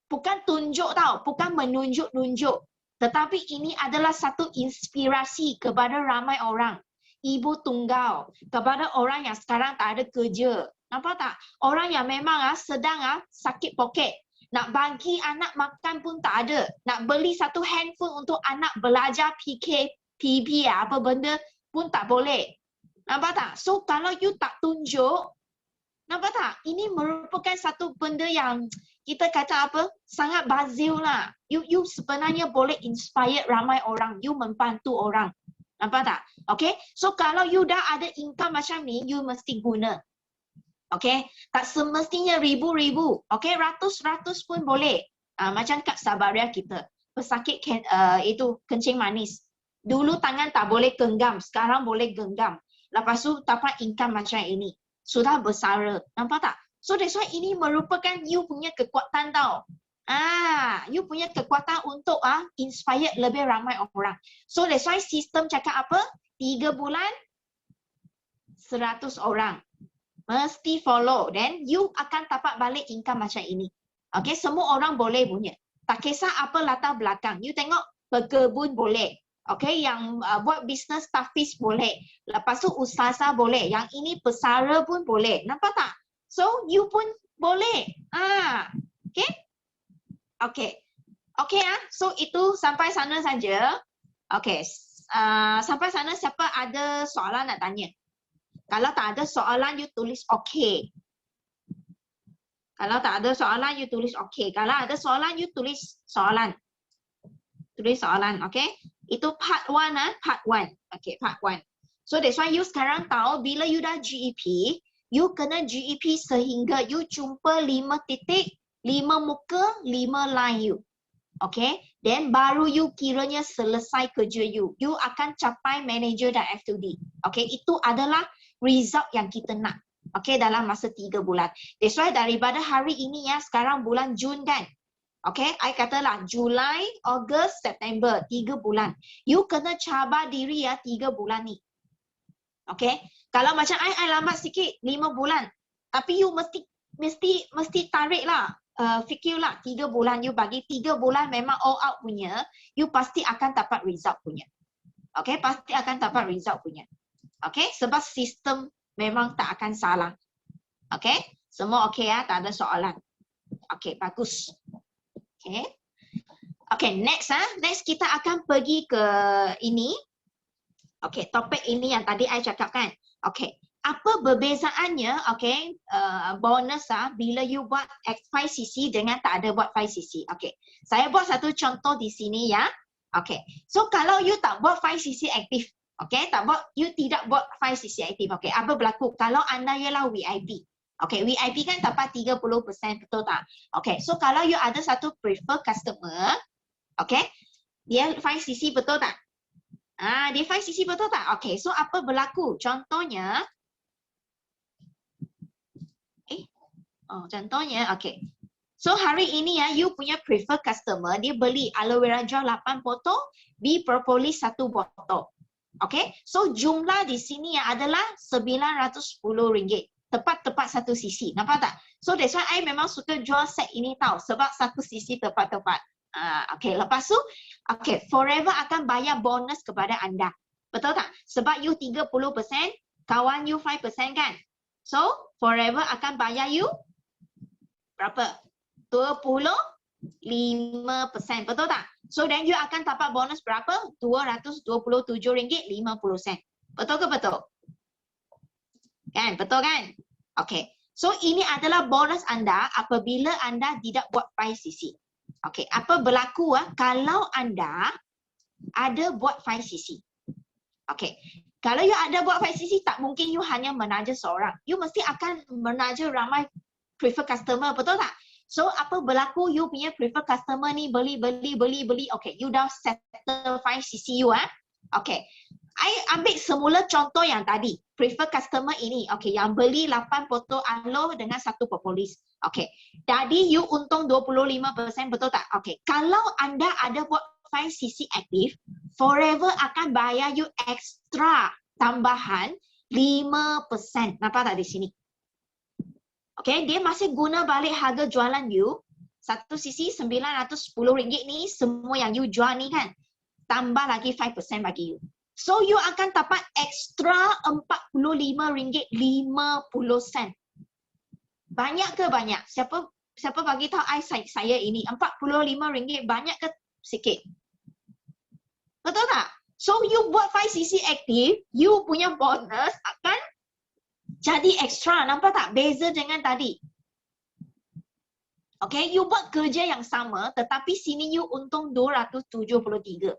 Bukan tunjuk tau, bukan menunjuk-nunjuk. Tetapi ini adalah satu inspirasi kepada ramai orang. Ibu tunggal, kepada orang yang sekarang tak ada kerja. Nampak tak? Orang yang memang sedang sakit poket. Nak bagi anak makan pun tak ada. Nak beli satu handphone untuk anak belajar PKPB apa benda pun tak boleh. Nampak tak? So kalau you tak tunjuk, nampak tak? Ini merupakan satu benda yang kita kata apa? Sangat bazil lah. You sebenarnya boleh inspire ramai orang. You membantu orang. Nampak tak? Okay? So kalau you dah ada income macam ni, you mesti guna. Okay? Tak semestinya ribu-ribu. Okay? Ratus-ratus pun boleh. Macam kat Sabaria kita. Pesakit itu kencing manis. Dulu tangan tak boleh genggam. Sekarang boleh genggam. Lepas tu dapat income macam ini. Sudah bersara. Nampak tak? So that's why ini merupakan you punya kekuatan tau. You punya kekuatan untuk inspire lebih ramai orang. So that's why sistem cakap apa? 3 bulan 100 orang. Mesti follow. Then you akan dapat balik income macam ini. Okay, semua orang boleh punya. Tak kisah apa latar belakang. You tengok berkebun boleh. Okay, yang buat bisnes tafis boleh. Lepas tu ustazah boleh. Yang ini pesara pun boleh. Nampak tak? So, you pun boleh. Okay? Okay. Okay so itu sampai sana saja. Okay. Sampai sana siapa ada soalan nak tanya? Kalau tak ada soalan, you tulis okay. Kalau tak ada soalan, you tulis okay. Kalau ada soalan, you tulis soalan. Tulis soalan, okay? Itu part 1 part 1. Okay, part 1. So that's why you sekarang tahu bila you dah GEP, you kena GEP sehingga you jumpa 5 titik, 5 muka, 5 line you. Okay? Then baru you kiranya selesai kerja you. You akan capai manager dan F2D. Okay? Itu adalah result yang kita nak. Okay? Dalam masa 3 bulan. That's why daripada hari ini sekarang bulan Jun kan? Okay? I katalah Julai, Ogos, September. 3 bulan. You kena cabar diri 3 bulan ni. Okay? Kalau macam I lambat sikit 5 bulan. Tapi you mesti tarik lah. Fikirlah 3 bulan you bagi 3 bulan memang all out punya. You pasti akan dapat result punya. Okay? Pasti akan dapat result punya. Okay? Sebab sistem memang tak akan salah. Okay? Semua okay tak ada soalan. Okay, bagus. Okay. Okay, next next kita akan pergi ke ini. Okay, topik ini yang tadi I cakap kan. Okay, apa perbezaannya bonus bila you buat 5cc dengan tak ada buat 5cc. Okay, saya buat satu contoh di sini ya. Okay, so kalau you tak buat 5cc aktif, okay, you tidak buat 5cc aktif. Okay, apa berlaku? Kalau anda ialah VIP. Okay, VIP kan dapat 30%, betul tak? Okay, so kalau you ada satu prefer customer, okay, dia 5cc betul tak? Dia 5cc betul tak? Okay, so apa berlaku? Contohnya, okay. So hari ini you punya prefer customer, dia beli aloe vera gel 8 botol, B propolis 1 botol. Okay, so jumlah di sini adalah RM910. Tepat-tepat 1 cc. Nampak tak? So that's why I memang suka jual set ini tau. Sebab 1 cc tepat-tepat. Okay, lepas tu, okay, Forever akan bayar bonus kepada anda. Betul tak? Sebab you 30%, kawan you 5% kan? So, Forever akan bayar you berapa? 25%. Betul tak? So, then you akan dapat bonus berapa? RM227.50. Betul ke betul? Kan? Betul kan? Okay. So ini adalah bonus anda apabila anda tidak buat 5cc. Okey, apa berlaku kalau anda ada buat 5cc? Okey. Kalau you ada buat 5cc, tak mungkin you hanya menaja seorang. You mesti akan menaja ramai prefer customer, betul tak? So apa berlaku, you punya prefer customer ni beli. Okey, you dah settle 5cc you Okey. I ambil semula contoh yang tadi. Prefer customer ini. Okey, yang beli 8 botol aloe dengan 1 propolis. Okey. Jadi you untung 25%, betul tak? Okey. Kalau anda ada buat 5cc aktif, Forever akan bayar you extra tambahan 5%. Nampak tak di sini? Okey, dia masih guna balik harga jualan you. 1cc RM910 ni semua yang you jual ni kan. Tambah lagi 5% bagi you. So you akan dapat extra RM45.50. Banyak ke banyak? Siapa bagi tahu saya ini RM45 banyak ke sikit? Betul tak? So you buat 5cc aktif, you punya bonus akan jadi extra. Nampak tak? Beza dengan tadi. Okay, you buat kerja yang sama tetapi sini you untung 273.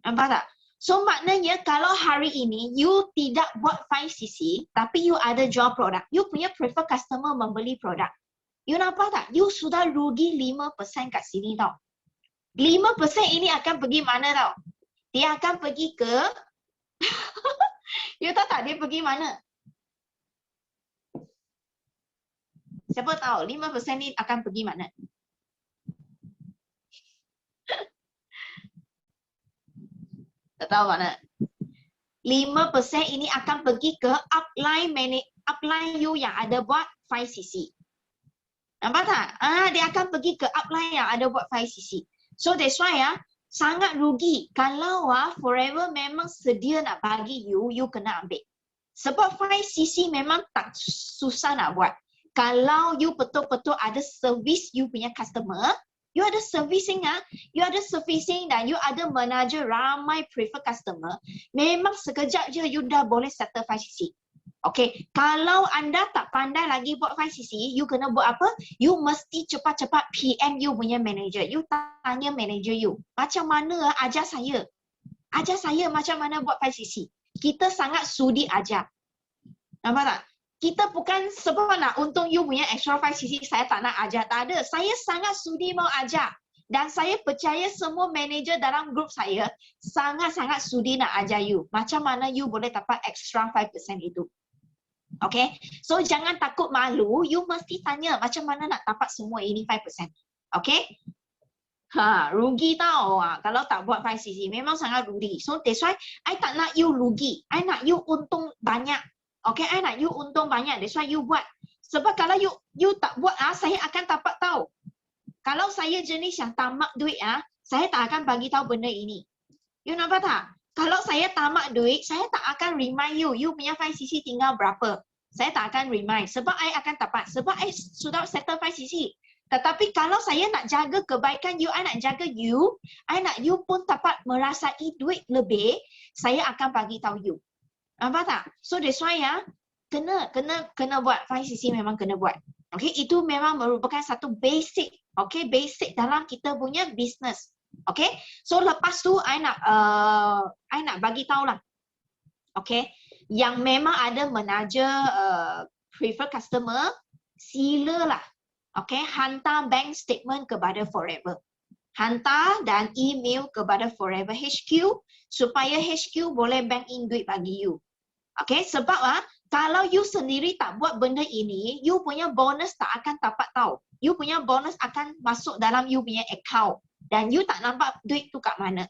Nampak tak? So maknanya kalau hari ini you tidak buat 5cc tapi you ada jual produk, you punya prefer customer membeli produk. You nampak tak? You sudah rugi 5% kat sini tau. 5% ini akan pergi mana tau? Dia akan pergi ke you tahu tak dia pergi mana? Siapa tahu 5% ni akan pergi mana? Tak tahu mana. 5% ini akan pergi ke upline you yang ada buat 5cc. Nampak tak? Dia akan pergi ke upline yang ada buat 5cc. So that's why sangat rugi. Kalau Forever memang sedia nak bagi you kena ambil. Sebab 5cc memang tak susah nak buat. Kalau you betul-betul ada service you punya customer, you ada servicing dan you ada manager ramai prefer customer, memang sekejap je you dah boleh settle 5cc. Okay, kalau anda tak pandai lagi buat 5cc, you kena buat apa? You mesti cepat-cepat PM you punya manager. You tanya manager you, macam mana ajar saya? Ajar saya macam mana buat 5cc. Kita sangat sudi ajar. Nampak tak? Kita bukan sebab nak untung you punya extra 5cc, saya tak nak ajar. Tak ada. Saya sangat sudi mau ajar. Dan saya percaya semua manager dalam grup saya sangat-sangat sudi nak ajar you. Macam mana you boleh dapat extra 5% itu. Okay? So jangan takut malu. You mesti tanya macam mana nak dapat semua ini 5%. Okay? Rugi tau. Kalau tak buat 5cc. Memang sangat rugi. So that's why I tak nak you rugi. I nak you untung banyak. Okay, I nak you untung banyak. That's why you buat. Sebab kalau you tak buat, saya akan dapat tahu. Kalau saya jenis yang tamak duit, saya tak akan bagi tahu benda ini. You nampak tak? Kalau saya tamak duit, saya tak akan remind you. You punya 5cc tinggal berapa. Saya tak akan remind. Sebab I akan dapat. Sebab I sudah settle 5cc. Tetapi kalau saya nak jaga kebaikan you, I nak jaga you, I nak you pun dapat merasai duit lebih, saya akan bagi tahu you. Nampak tak? So that's why kena buat 5cc memang kena buat. Okay, itu memang merupakan satu basic, okay, basic dalam kita punya business. Okay, so lepas tu I nak bagi tahu lah. Okay, yang memang ada menaja prefer customer, silalah. Okay, hantar bank statement kepada Forever. Hantar dan email kepada Forever HQ supaya HQ boleh bank in duit bagi you. Okay, sebab kalau you sendiri tak buat benda ini, you punya bonus tak akan dapat tahu. You punya bonus akan masuk dalam you punya account dan you tak nampak duit tu kat mana.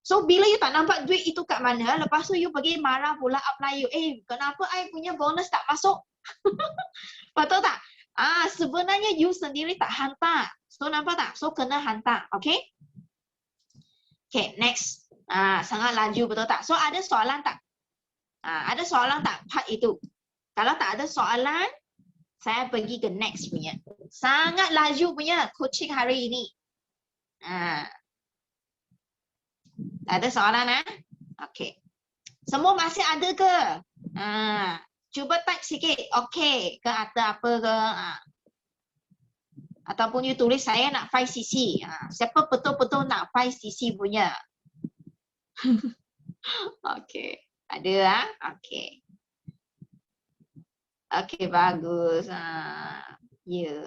So bila you tak nampak duit itu kat mana, lepas tu you pergi marah pula apply you. Kenapa I punya bonus tak masuk? Betul tak? Sebenarnya you sendiri tak hantar. So nampak tak? So kena hantar. Okay? Okay, next. Sangat laju, betul tak? So ada soalan tak? Ada soalan tak part itu? Kalau tak ada soalan, saya pergi ke next punya. Sangat laju punya coaching hari ini. Tak ada soalan Okay. Semua masih ada ke? Cuba type sikit. Okay ke atau apa ke. Ataupun you tulis saya nak 5cc. Siapa betul-betul nak 5cc punya? Okay. Ada Okay. Okay, bagus. Ya.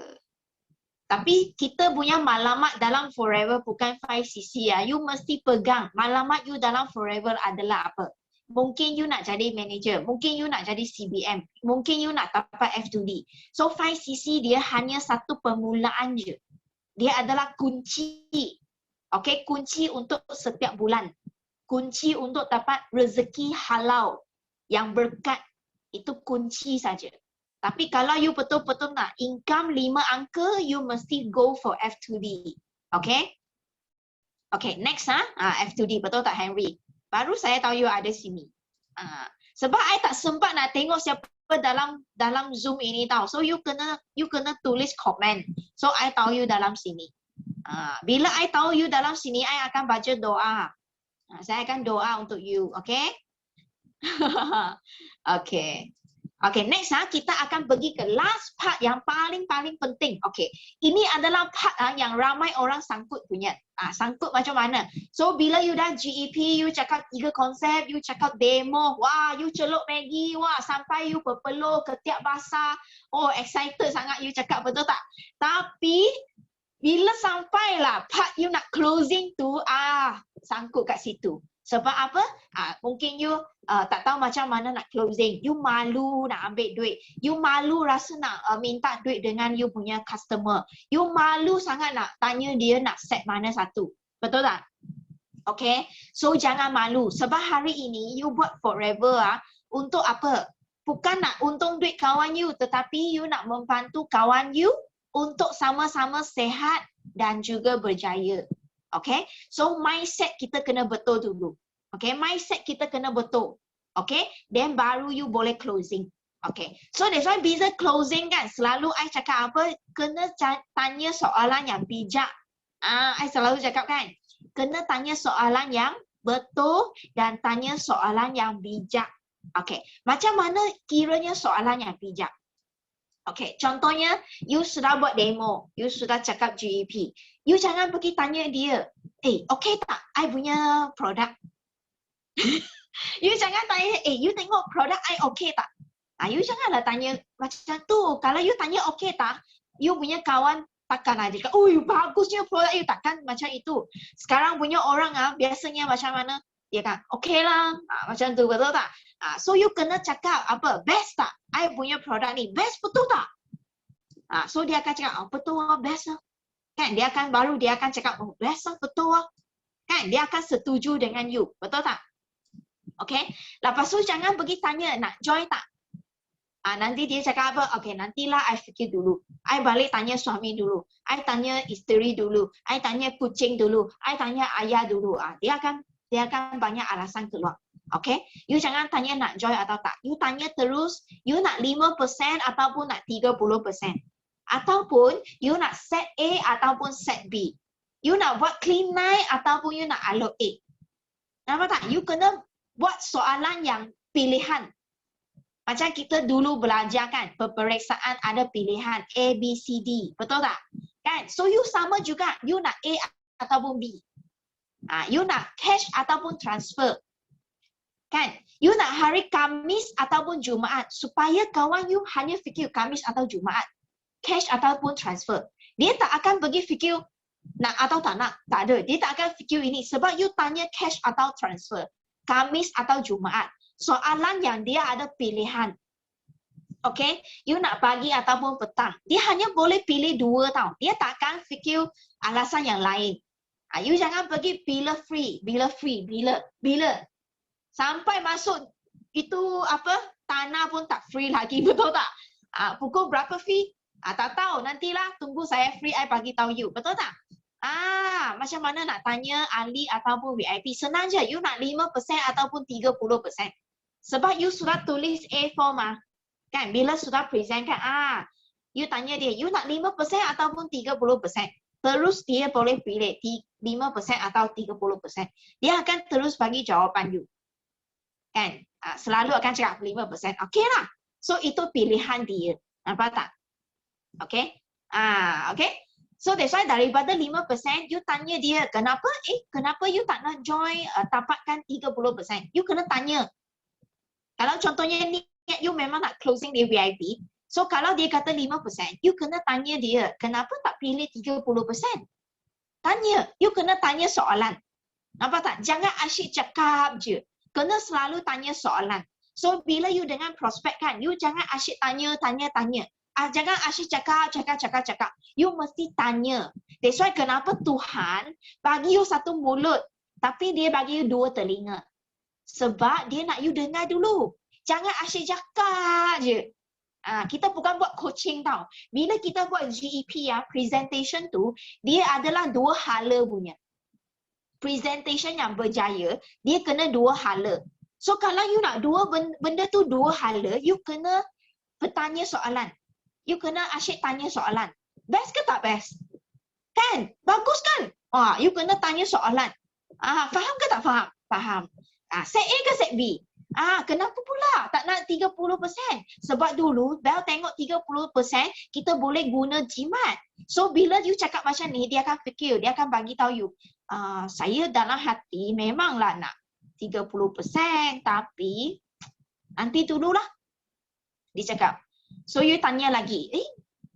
Tapi kita punya maklumat dalam Forever bukan 5cc ya. You mesti pegang. Maklumat you dalam Forever adalah apa? Mungkin you nak jadi manager, mungkin you nak jadi CBM, mungkin you nak dapat F2D. So 5cc dia hanya satu permulaan je. Dia adalah kunci. Okay, kunci untuk setiap bulan. Kunci untuk dapat rezeki halal yang berkat. Itu kunci saja. Tapi kalau you betul-betul nak income 5 angka, you mesti go for F2D. Okay? Okay, next F2D. Betul tak Henry? Baru saya tahu you ada sini. Sebab I tak sempat nak tengok siapa dalam Zoom ini tahu. So you kena tulis komen. So I tahu you dalam sini. Bila I tahu you dalam sini, I akan baca doa. Saya akan doa untuk you, okay? Okay. Okay, next kita akan pergi ke last part yang paling penting. Okay, ini adalah part yang ramai orang sangkut punya. Sangkut macam mana? So bila you dah GEP, you cakap 3 konsep, you cakap demo, wah, you celuk Maggie, wah, sampai you berpeluh, ketiak basah. Oh, excited sangat you cakap, betul tak? Tapi bila sampailah part you nak closing tu, sangkut kat situ. Sebab apa? Mungkin you tak tahu macam mana nak closing. You malu nak ambil duit. You malu rasa nak minta duit dengan you punya customer. You malu sangat nak tanya dia nak set mana satu. Betul tak? Okay. So jangan malu. Sebab hari ini you buat Forever untuk apa? Bukan nak untung duit kawan you. Tetapi you nak membantu kawan you untuk sama-sama sehat dan juga berjaya. Okay, so mindset kita kena betul dulu. Okay, mindset kita kena betul. Okay, then baru you boleh closing. Okay, so that's why bila closing kan, selalu I cakap apa? Kena tanya soalan yang bijak. I selalu cakap kan, kena tanya soalan yang betul dan tanya soalan yang bijak. Okay, macam mana kiranya soalan yang bijak? Okay, contohnya, you sudah buat demo, you sudah cakap GEP. You jangan pergi tanya dia, okay tak, I punya produk? You jangan tanya, you tengok produk I okay tak? You janganlah tanya macam tu. Kalau you tanya okay tak, you punya kawan takkan ada cakap, bagusnya produk you, takkan macam itu. Sekarang punya orang biasanya macam mana? Dia kan, okay lah, macam tu, betul tak? So you kena cakap apa, best tak? I punya produk ni, best betul tak? So dia akan cakap, betul lah, best lah. Kan, dia akan cakap, best lah, betul lah. Kan, dia akan setuju dengan you, betul tak? Okay, lepas tu jangan pergi tanya, nak join tak? Nanti dia cakap apa, okay, nantilah I fikir dulu. I balik tanya suami dulu. I tanya isteri dulu. I tanya kucing dulu. I tanya ayah dulu. Dia akan banyak alasan keluar. Okay, you jangan tanya nak join atau tak. You tanya terus, you nak 5% ataupun nak 30%. Ataupun you nak set A ataupun set B. You nak buat clean night ataupun you nak alok A. Nampak tak? You kena buat soalan yang pilihan. Macam kita dulu belajar kan, peperiksaan ada pilihan A, B, C, D. Betul tak? Kan? So you sama juga, you nak A ataupun B. You nak cash ataupun transfer. Kan? You nak hari Khamis ataupun Jumaat. Supaya kawan you hanya fikir Khamis atau Jumaat. Cash ataupun transfer. Dia tak akan pergi fikir nak atau tak nak. Tak ada. Dia tak akan fikir ini. Sebab you tanya cash atau transfer. Khamis atau Jumaat. Soalan yang dia ada pilihan. Okay? You nak pagi ataupun petang. Dia hanya boleh pilih 2 tau. Dia tak akan fikir alasan yang lain. You jangan pergi bila free. Bila. Sampai masuk itu apa tanah pun tak free lagi, betul tak? Pukul berapa fee? Tak tahu, nantilah tunggu saya free, I bagi tahu you, betul tak? Macam mana nak tanya ahli ataupun VIP? Senang je, you nak 5% ataupun 30%. Sebab you sudah tulis A4 kan? Bila sudah present kan, you tanya dia, you nak 5% ataupun 30%. Terus dia boleh pilih 5% atau 30%. Dia akan terus bagi jawapan you. Kan? Selalu akan cakap 5%. Okey lah. So itu pilihan dia. Nampak tak? Okay. Okay. So that's why daripada 5%, you tanya dia, kenapa you tak nak join tapatkan 30%? You kena tanya. Kalau contohnya ni you memang nak closing di VIP, so kalau dia kata 5%, you kena tanya dia, kenapa tak pilih 30%? Tanya, you kena tanya soalan. Nampak tak? Jangan asyik cakap je. Kena selalu tanya soalan. So bila you dengan prospek kan, you jangan asyik tanya. Jangan asyik cakap. You mesti tanya. That's why kenapa Tuhan bagi you satu mulut, tapi dia bagi you dua telinga. Sebab dia nak you dengar dulu. Jangan asyik cakap je. Kita bukan buat coaching tau. Bila kita buat GEP presentation tu, dia adalah dua hala punya. Presentation yang berjaya, dia kena dua hala. So kalau you nak dua benda tu dua hala, you kena bertanya soalan. You kena asyik tanya soalan. Best ke tak best? Kan? Bagus kan? You kena tanya soalan. Faham ke tak faham? Faham. Set A ke set B? Kenapa pula tak nak 30%? Sebab dulu Bel tengok 30%, kita boleh guna jimat. So bila you cakap macam ni, dia akan fikir, dia akan bagi tahu you, saya dalam hati memanglah nak 30%, tapi nanti dululah. Dia cakap. So you tanya lagi,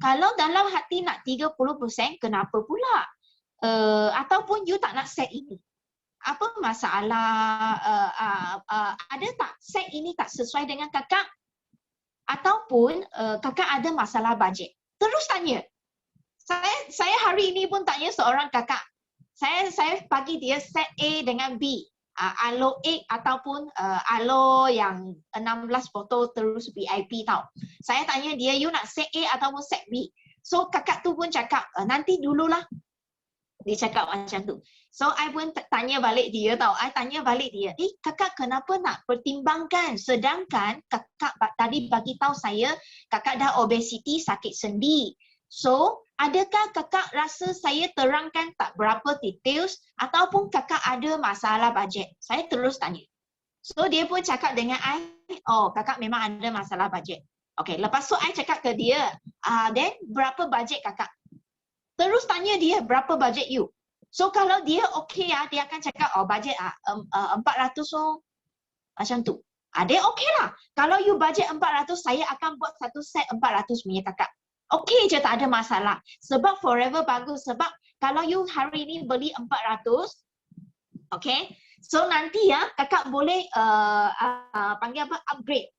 kalau dalam hati nak 30%, kenapa pula? Ataupun you tak nak set ini. Apa masalah? Ada tak set ini tak sesuai dengan kakak? Ataupun kakak ada masalah bajet? Terus tanya. Saya hari ini pun tanya seorang kakak. Saya bagi dia set A dengan B. Alo A ataupun alo yang 16 botol terus VIP tau. Saya tanya dia, you nak set A ataupun set B? So kakak tu pun cakap, nanti dululah. Dia cakap macam tu. So I pun tanya balik dia tau. I tanya balik dia, kakak kenapa nak pertimbangkan? Sedangkan kakak tadi bagi tahu saya, kakak dah obesity, sakit sendi. So, adakah kakak rasa saya terangkan tak berapa details ataupun kakak ada masalah bajet? Saya terus tanya. So, dia pun cakap dengan I, kakak memang ada masalah bajet. Okay, lepas tu I cakap ke dia, then berapa bajet kakak? Terus tanya dia, berapa bajet you? So, kalau dia okay dia akan cakap, bajet 400 macam tu. Dia okay lah. Kalau you bajet 400, saya akan buat satu set 400 punya kakak. Okey je, tak ada masalah. Sebab forever bagus. Sebab kalau you hari ni beli 400, okay, so nanti kakak boleh panggil apa? Upgrade.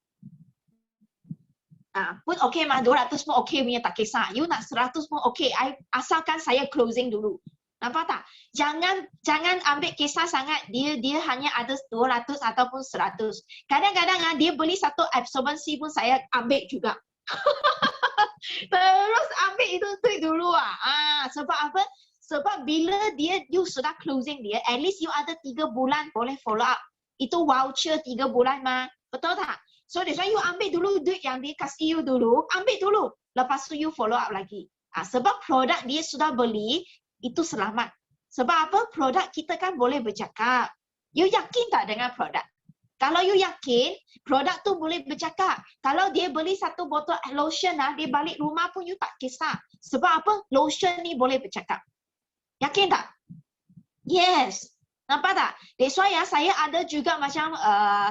Pun okey mah, 200 pun okey punya, tak kisah. You nak 100 pun okey. Asalkan saya closing dulu. Nampak tak? Jangan ambil kisah sangat. Dia hanya ada 200 ataupun 100. Kadang-kadang dia beli satu absorbency pun saya ambil juga. Terus ambil itu tweet dulu sebab apa? Sebab bila you sudah closing dia, at least you ada 3 bulan boleh follow up. Itu voucher 3 bulan mah. Betul tak? So that's why you ambil dulu duit yang dia kasih you dulu, ambil dulu. Lepas tu you follow up lagi. Sebab produk dia sudah beli, itu selamat. Sebab apa? Produk kita kan boleh bercakap. You yakin tak dengan produk? Kalau you yakin, produk tu boleh bercakap. Kalau dia beli satu botol lotion dia balik rumah pun you tak kisah. Sebab apa? Lotion ni boleh bercakap. Yakin tak? Yes. Nampak tak? That's why saya ada juga macam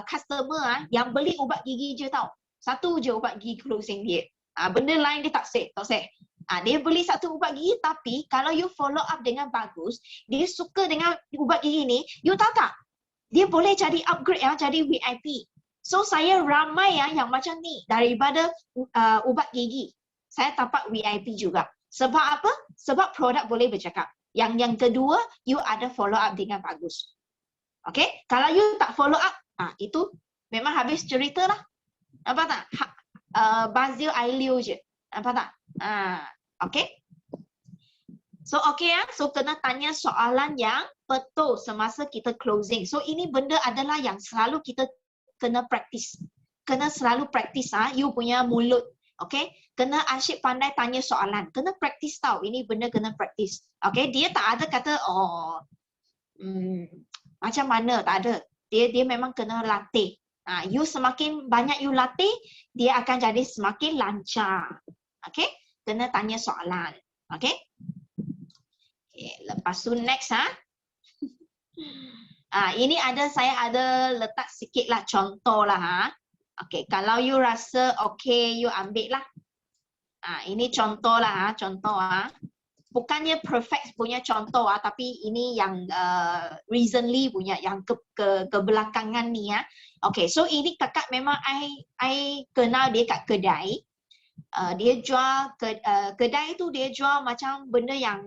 customer yang beli ubat gigi je tau. Satu je ubat gigi closing dia. Benda lain dia tak set. Dia beli satu ubat gigi, tapi kalau you follow up dengan bagus, dia suka dengan ubat gigi ni, you tahu tak? Dia boleh jadi upgrade jadi VIP. So saya ramai yang macam ni daripada ubat gigi. Saya dapat VIP juga. Sebab apa? Sebab produk boleh bercakap. Yang kedua, you ada follow up dengan bagus. Okay? Kalau you tak follow up, itu memang habis cerita lah. Nampak tak? Bazil Ailio je. Nampak tak? Okay? So okay so kena tanya soalan yang betul semasa kita closing. So ini benda adalah yang selalu kita kena praktis. Kena selalu praktis you punya mulut. Okay? Kena asyik pandai tanya soalan. Kena praktis tau. Ini benda kena praktis. Okay? Dia tak ada kata macam mana, tak ada. Dia memang kena latih. You semakin banyak you latih, dia akan jadi semakin lancar. Okay? Kena tanya soalan. Okay? Lepas tu next ini saya ada letak sikit lah contoh lah Okay, kalau you rasa okay, you ambil lah. Ini contoh lah contoh bukannya perfect punya contoh tapi ini yang recently punya yang kebelakangan ni Okay, so ini kakak memang I kenal dia kat kedai. Dia jual kedai tu dia jual macam benda yang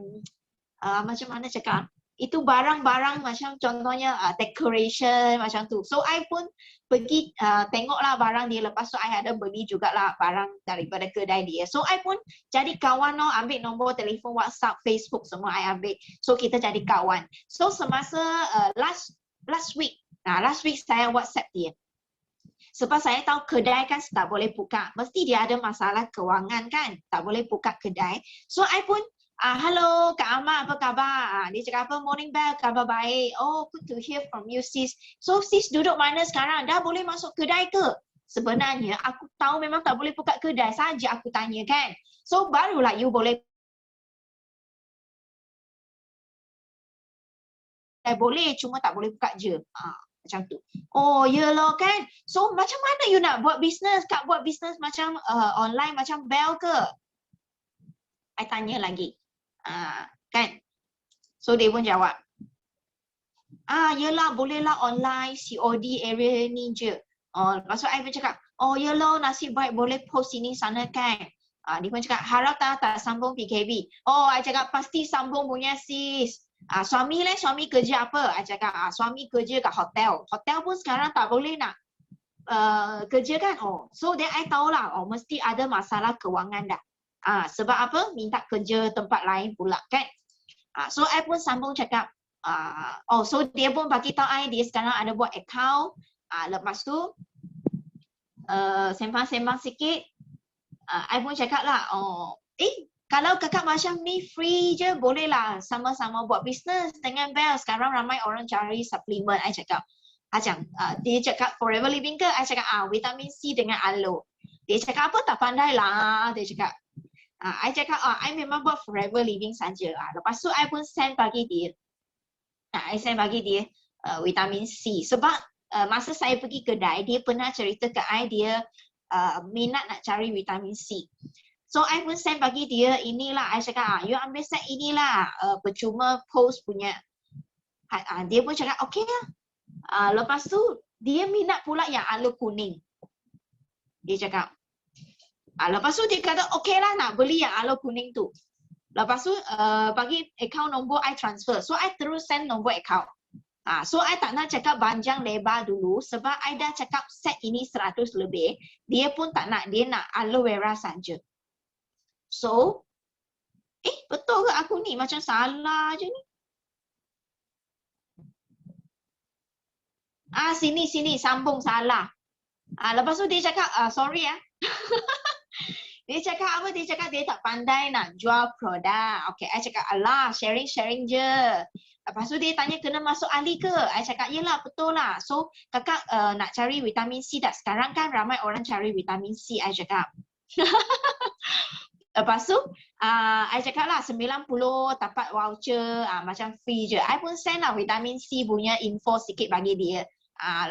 macam mana cakap, itu barang-barang macam contohnya decoration macam tu. So I pun pergi tengoklah barang dia, lepas tu I ada beli jugalah barang daripada kedai dia. So I pun jadi kawan ambil nombor telefon, WhatsApp, Facebook semua I ambil. So kita jadi kawan. So semasa last week saya WhatsApp dia. Sebab saya tahu kedai kan tak boleh buka. Mesti dia ada masalah kewangan kan. Tak boleh buka kedai. So I pun hello Kak Amar, apa khabar? Dia cakap apa? Morning Bell, khabar baik. Oh, good to hear from you sis. So sis duduk mana sekarang? Dah boleh masuk kedai ke? Sebenarnya aku tahu memang tak boleh buka kedai saja aku tanya kan. So barulah you boleh cuma tak boleh buka je. Macam tu. Oh, yelah kan. So macam mana you nak buat bisnes? Kak buat bisnes macam online macam Bell ke? I tanya lagi. Kan? So dia pun jawab. Yelah bolehlah online COD area ni je. Lepas tu I pun cakap, oh yelah nasib baik boleh post sini sana kan. Dia pun cakap, harap tak sambung PKB. Oh, I cakap pasti sambung punya sis. Suami kerja apa? I cakap, suami kerja kat hotel. Hotel pun sekarang tak boleh nak kerja kan. So then I tahulah, mesti ada masalah kewangan dah. Sebab apa? Minta kerja tempat lain pula kan. So I pun sambung cakap, so dia pun bagi tahu I dia sekarang ada buat account. Lepas tu sembang-sembang sikit, I pun cakap lah, kalau kakak macam ni free je bolehlah sama-sama buat bisnes dengan Bell. Sekarang ramai orang cari suplemen. I cakap macam dia cakap Forever Living ke? I cakap vitamin C dengan aloe. Dia cakap apa tak pandai lah. Dia cakap I cakap I memang buat Forever Living saja. Lepas tu I pun send bagi dia. I send bagi dia vitamin C. Sebab masa saya pergi kedai, dia pernah cerita ke I dia minat nak cari vitamin C. So I pun send bagi dia inilah. I cakap you ambil set inilah, percuma post punya. Dia pun cakap okey lah. Lepas tu dia minat pula yang aloe kuning. Dia cakap. Lepas tu dia kata okey lah nak beli yang aloe kuning tu. Lepas tu bagi account nombor I transfer. So I terus send nombor account. So I tak nak cakap panjang lebar dulu sebab I dah cakap set ini 100 lebih. Dia pun tak nak, dia nak aloe vera saja. So betul ke aku ni macam salah je ni? Sini sambung salah. Lepas tu dia cakap sorry Dia cakap apa? Dia cakap dia tak pandai nak jual produk. Okay, I cakap alah sharing je. Lepas tu dia tanya kena masuk ahli ke? I cakap yelah betul lah. So kakak nak cari vitamin C tak? Sekarang kan ramai orang cari vitamin C. I cakap. Lepas tu I cakap lah 90 dapat voucher macam free je. I pun send lah vitamin C punya info sikit bagi dia.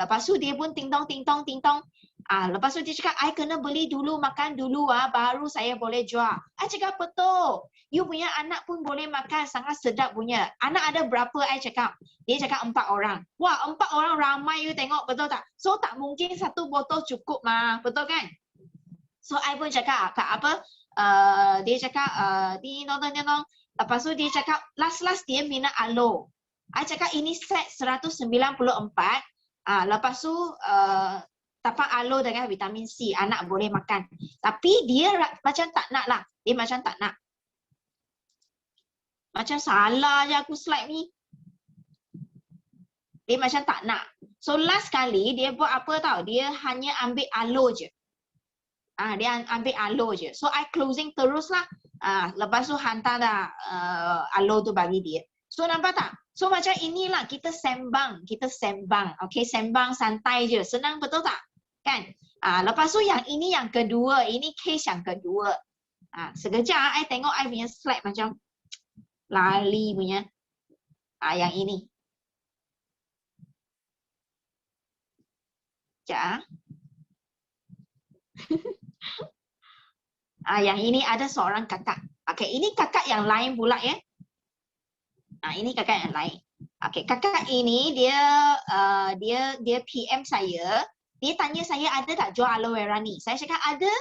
Lepas tu dia pun ting tong. Lepas tu dia cakap I kena beli dulu, makan dulu baru saya boleh jual. I cakap betul. You punya anak pun boleh makan, sangat sedap punya. Anak ada berapa? I cakap. Dia cakap 4 orang. Wah 4 orang ramai you tengok, betul tak? So tak mungkin satu botol cukup mah, betul kan? So I pun cakap apa? Dia cakap ding-dong. Lepas tu dia cakap last dia minat aloe. I cakap ini set 194. Lepas tu dapat aloe dengan vitamin C, anak boleh makan. Tapi dia macam tak nak lah. Dia macam tak nak. Macam salah je aku slide ni. Dia macam tak nak. So last kali dia buat apa tau? Dia hanya ambil aloe je. Dia ambil aloe je. So I closing terus lah. Lepas tu hantar dah aloe tu bagi dia. So nampak tak? So macam inilah kita sembang. Okay, sembang santai je. Senang betul tak? Kan? Lepas tu yang ini yang kedua. Ini case yang kedua. Sekejap I tengok I punya slide macam lali punya. Yang ini. Sekejap. Yang ini ada seorang kakak. Okay, ini kakak yang lain pula ya. Ini kakak yang lain. Okay, kakak ini dia PM saya. Dia tanya saya ada tak jual aloe vera ni. Saya cakap ada.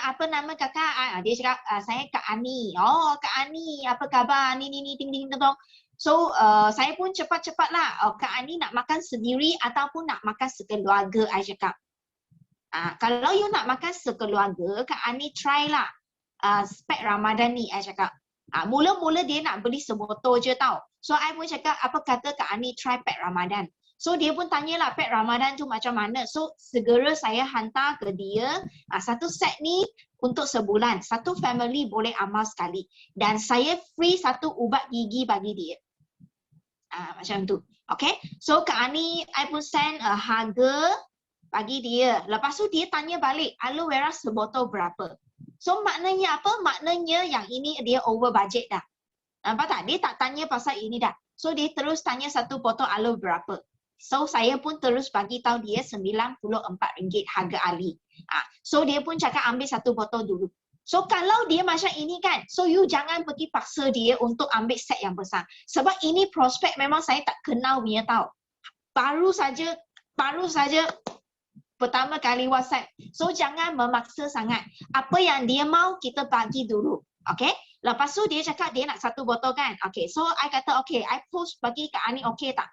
Apa nama kakak? Dia cakap saya Kak Ani. Oh, Kak Ani, apa khabar? Ni ting ting tong. So saya pun cepat-cepatlah. Kak Ani nak makan sendiri ataupun nak makan sekeluarga, I cakap. Kalau you nak makan sekeluarga, Kak Ani try lah spek Ramadan ni, I cakap. Mula-mula dia nak beli sebotol je tau. So I pun cakap apa kata Kak Ani try pack Ramadan. So dia pun tanyalah pack Ramadan tu macam mana. So segera saya hantar ke dia satu set ni untuk sebulan. Satu family boleh amal sekali. Dan saya free satu ubat gigi bagi dia. Macam tu. Okay. So Kak Ani I pun send harga bagi dia. Lepas tu dia tanya balik aloe vera sebotol berapa. So maknanya apa? Maknanya yang ini dia over budget dah. Nampak tak? Dia tak tanya pasal ini dah. So dia terus tanya satu botol aloe berapa. So saya pun terus bagi tahu dia RM94 harga Ali. So dia pun cakap ambil satu botol dulu. So kalau dia macam ini kan, so you jangan pergi paksa dia untuk ambil set yang besar. Sebab ini prospek memang saya tak kenal punya tahu. Baru saja pertama kali WhatsApp. So jangan memaksa sangat. Apa yang dia mau kita bagi dulu. Okay? Lepas tu dia cakap dia nak satu botol kan. Okay, so I kata okay, I post bagi Kak Ani okay tak?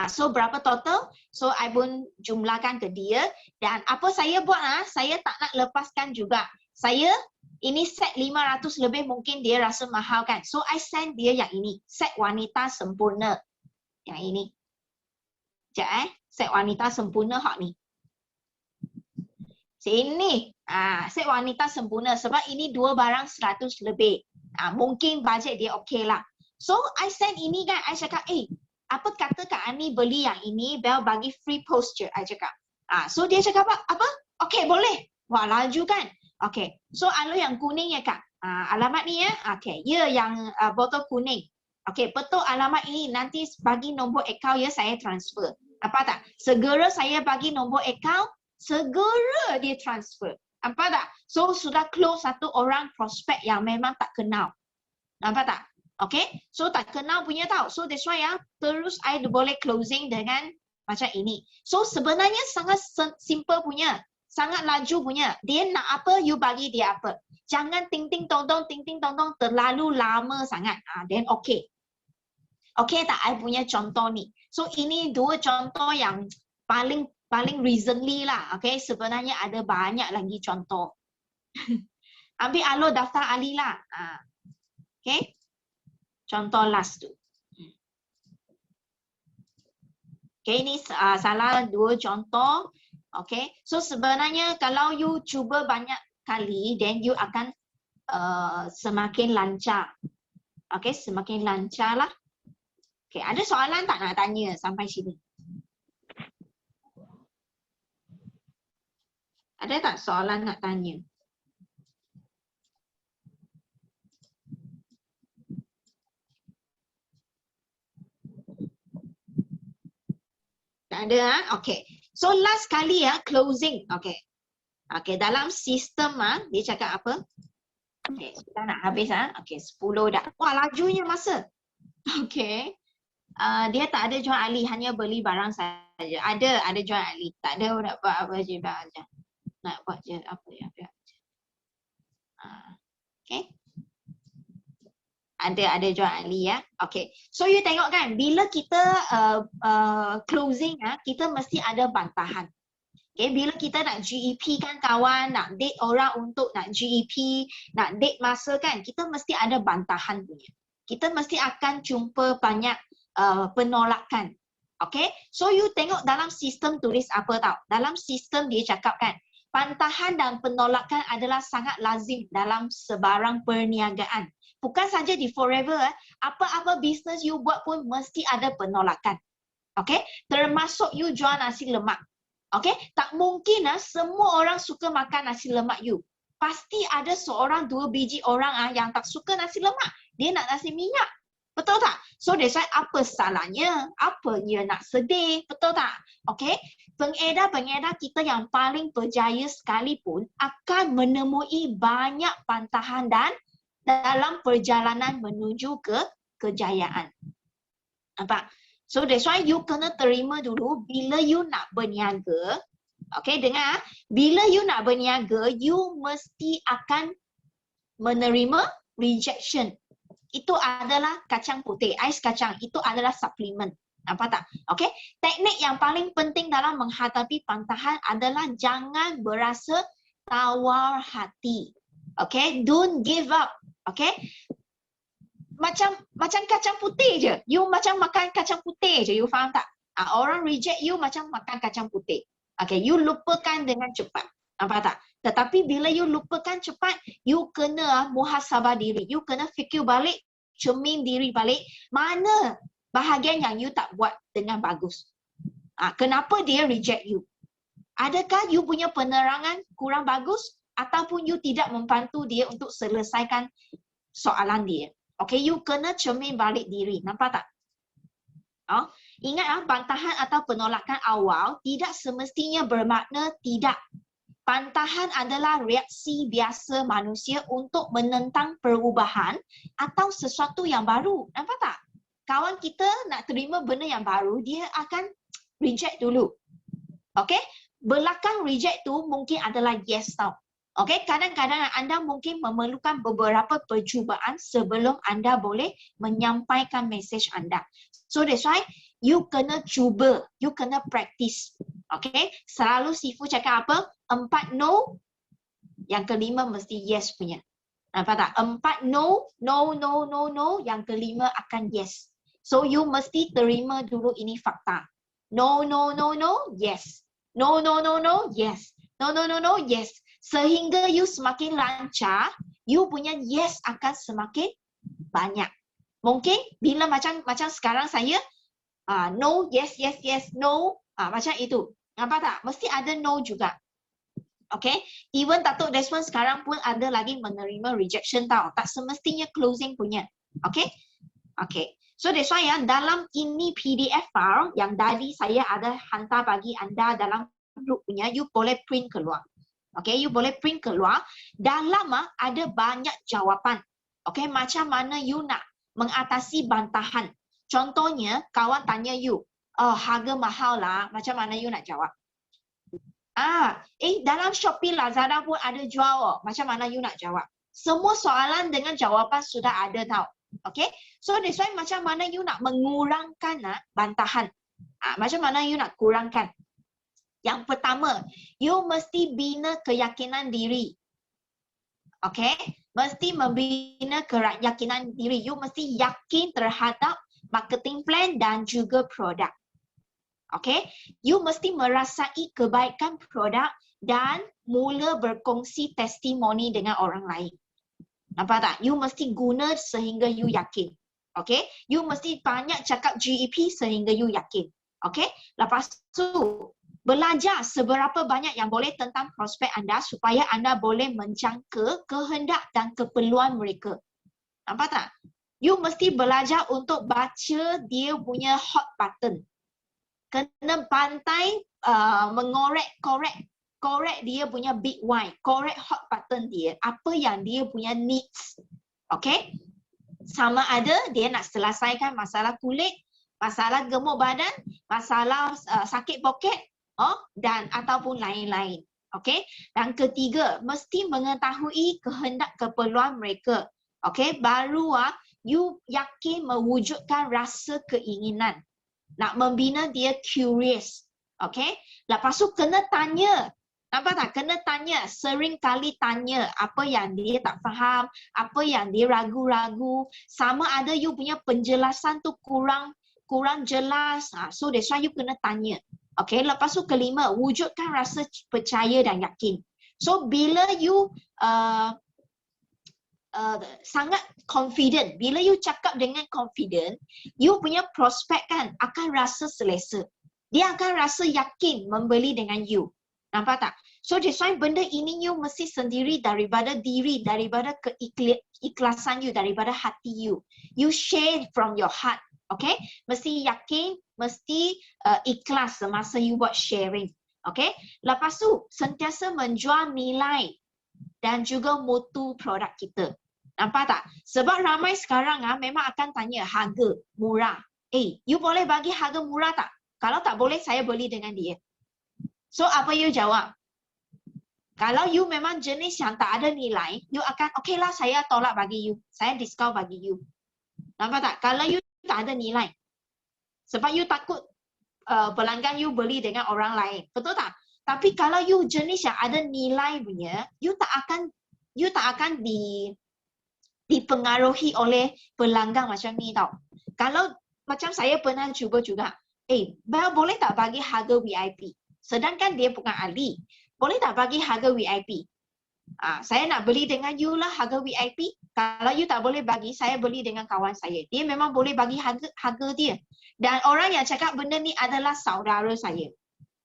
So berapa total? So I pun jumlahkan ke dia. Dan apa saya buat saya tak nak lepaskan juga. Saya ini set 500 lebih mungkin dia rasa mahal kan. So I send dia yang ini. Set wanita sempurna. Yang ini. Sekejap set wanita sempurna hak ni. Sini. Set wanita sempurna. Sebab ini dua barang 100 lebih. Mungkin budget dia okey lah. So I send ini kan. I cakap apa kata Kak Ani beli yang ini, Bel bagi free post je, I cakap. So dia cakap apa? Okey, boleh. Wah, laju kan? Okey. So aloe yang kuning ya Kak. Alamat ni ya. Okey, ya yang botol kuning. Okey, betul alamat ini nanti bagi nombor akaun ya saya transfer. Apa tak? Segera saya bagi nombor akaun, segera dia transfer. Nampak tak? So sudah close satu orang prospek yang memang tak kenal. Nampak tak? Okay, so tak kenal punya tahu. So that's why terus I boleh closing dengan macam ini. So sebenarnya sangat simple punya. Sangat laju punya. Dia nak apa, you bagi dia apa. Jangan ting ting tong tong terlalu lama sangat. Then okay. Okay tak? I punya contoh ni. So ini dua contoh yang paling recently lah. Okay, sebenarnya ada banyak lagi contoh. Ambil aloe daftar Ali lah. Okay. Contoh last tu. Okay, ini salah dua contoh. Okay, so sebenarnya kalau you cuba banyak kali, then you akan semakin lancar. Okay, semakin lancar lah. Okay, ada soalan tak nak tanya sampai sini? Ada tak soalan nak tanya? Tak ada Okay. So last kali closing. Okay. Okay, dalam sistem dia cakap apa? Okay, kita nak habis Okay, 10 dah. Wah, lajunya masa. Okay. Dia tak ada jual Ali, hanya beli barang saja. Ada jual Ali. Tak ada nak buat apa je aja. Nak buat je apa ya. Okay. Ada jual Ali ya. Okay. So you tengok kan, bila kita closing kita mesti ada bantahan. Okay, bila kita nak GEP kan kawan, nak date orang untuk nak GEP, nak date masa kan, kita mesti ada bantahan punya. Kita mesti akan jumpa banyak penolakan. Okay, so you tengok dalam sistem tulis apa tau. Dalam sistem dia cakap kan, bantahan dan penolakan adalah sangat lazim dalam sebarang perniagaan. bukan saja di Forever, apa-apa bisnes you buat pun mesti ada penolakan. Okay? Termasuk you jual nasi lemak. Okay? Tak mungkin semua orang suka makan nasi lemak you. Pasti ada seorang, 2 biji orang yang tak suka nasi lemak. Dia nak nasi minyak. Betul tak? So that's why apa salahnya? Apa dia nak sedih? Betul tak? Okay? Pengedar-pengedar kita yang paling berjaya sekalipun akan menemui banyak pantahan dan dalam perjalanan menuju ke kejayaan. Nampak? So that's why you kena terima dulu bila you nak berniaga. Okay, dengar. Bila you nak berniaga, you mesti akan menerima rejection. Itu adalah kacang putih, ais kacang. Itu adalah suplemen. Nampak tak? Okay. Teknik yang paling penting dalam menghadapi pantahan adalah jangan berasa tawar hati. Okay. Don't give up. Okay. Macam kacang putih je. You macam makan kacang putih je. You faham tak? Orang reject you macam makan kacang putih. Okay. You lupakan dengan cepat. Nampak tak? Tetapi bila you lupakan cepat, you kena muhasabah diri. You kena fikir balik, cermin diri balik. Mana bahagian yang you tak buat dengan bagus? Kenapa dia reject you? Adakah you punya penerangan kurang bagus? Ataupun you tidak membantu dia untuk selesaikan soalan dia? Okay, you kena cermin balik diri. Nampak tak? Ingat bantahan atau penolakan awal tidak semestinya bermakna tidak. Pantahan adalah reaksi biasa manusia untuk menentang perubahan atau sesuatu yang baru. Nampak tak? Kawan kita nak terima benda yang baru, dia akan reject dulu. Okay? Belakang reject tu mungkin adalah yes tau. Okay? Kadang-kadang anda mungkin memerlukan beberapa percubaan sebelum anda boleh menyampaikan mesej anda. So that's why you kena cuba, you kena practice. Okay? Selalu Sifu cakap apa? 4 no, yang kelima mesti yes punya. Nampak tak? 4 no, no, no, no, no, yang kelima akan yes. So you mesti terima dulu ini fakta. No, no, no, no, yes. No, no, no, no, yes. No, no, no, no, yes. Sehingga you semakin lancar, you punya yes akan semakin banyak. Mungkin bila macam sekarang saya, no, yes, yes, yes, no, macam itu. Nampak tak? Mesti ada no juga. Okay? Even Datuk Desmond sekarang pun ada lagi menerima rejection tau. Tak semestinya closing punya. Okay? Okay. So that's why dalam ini PDF file yang tadi saya ada hantar bagi anda dalam group punya, you boleh print keluar. Okay? You boleh print keluar. Dalam ada banyak jawapan. Okay? Macam mana you nak mengatasi bantahan. Contohnya, kawan tanya you, harga mahal lah. Macam mana you nak jawab? Dalam Shopee, Lazada pun ada jual. Macam mana you nak jawab? Semua soalan dengan jawapan sudah ada tau. Okay? So that's why macam mana you nak mengurangkan bantahan. Macam mana you nak kurangkan? Yang pertama, you mesti bina keyakinan diri. Okay? Mesti membina keyakinan diri. You mesti yakin terhadap marketing plan dan juga produk. Okay, you mesti merasai kebaikan produk dan mula berkongsi testimoni dengan orang lain. Nampak tak? You mesti guna sehingga you yakin. Okay, you mesti banyak cakap GEP sehingga you yakin. Okay, lepas tu belajar seberapa banyak yang boleh tentang prospek anda supaya anda boleh menjangka kehendak dan keperluan mereka. Nampak tak? You mesti belajar untuk baca dia punya hot button. Kena pandai korek dia punya big why, korek hot button dia, apa yang dia punya needs. Okay? Sama ada dia nak selesaikan masalah kulit, masalah gemuk badan, masalah sakit poket, dan ataupun lain-lain. Okay? Dan ketiga, mesti mengetahui kehendak keperluan mereka. Okay? Baru you yakin mewujudkan rasa keinginan. Nak membina dia curious. Okay? Lepas tu kena tanya. Nampak tak? Kena tanya. Sering kali tanya apa yang dia tak faham, apa yang dia ragu-ragu. Sama ada you punya penjelasan tu kurang jelas. So that's why you kena tanya. Okay? Lepas tu kelima, wujudkan rasa percaya dan yakin. So bila you sangat confident. Bila you cakap dengan confident, you punya prospek kan akan rasa selesa. Dia akan rasa yakin membeli dengan you. Nampak tak? So that's why benda ini you mesti sendiri daripada diri, daripada keikhlasan you, daripada hati you. You share from your heart. Okay? Mesti yakin, mesti ikhlas semasa you buat sharing. Okay? Lepas tu, sentiasa menjual nilai dan juga mutu produk kita. Nampak tak? Sebab ramai sekarang memang akan tanya harga murah. You boleh bagi harga murah tak? Kalau tak boleh, saya beli dengan dia. So, apa you jawab? Kalau you memang jenis yang tak ada nilai, you akan, okay lah, saya tolak bagi you. Saya discount bagi you. Nampak tak? Kalau you tak ada nilai. Sebab you takut pelanggan you beli dengan orang lain. Betul tak? Tapi kalau you jenis yang ada nilai punya, you tak akan dipengaruhi oleh pelanggan macam ni tau. Kalau macam saya pernah cuba juga, boleh tak bagi harga VIP? Sedangkan dia bukan ahli. Boleh tak bagi harga VIP? Saya nak beli dengan you lah harga VIP. Kalau you tak boleh bagi, saya beli dengan kawan saya. Dia memang boleh bagi harga dia. Dan orang yang cakap benda ni adalah saudara saya.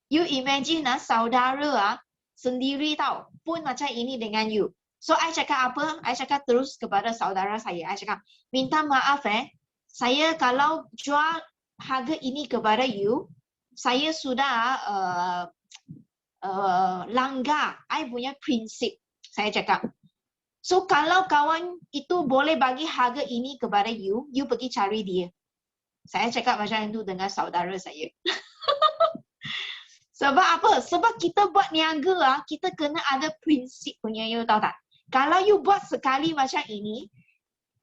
You imagine saudara sendiri tau pun macam ini dengan you. So I cakap apa? I cakap terus kepada saudara saya. I cakap, minta maaf saya kalau jual harga ini kepada you, saya sudah langgar I punya prinsip. Saya cakap. So kalau kawan itu boleh bagi harga ini kepada you, you pergi cari dia. Saya cakap macam itu dengan saudara saya. Sebab apa? Sebab kita buat niaga kita kena ada prinsip punya, you tahu tak? Kalau you buat sekali macam ini,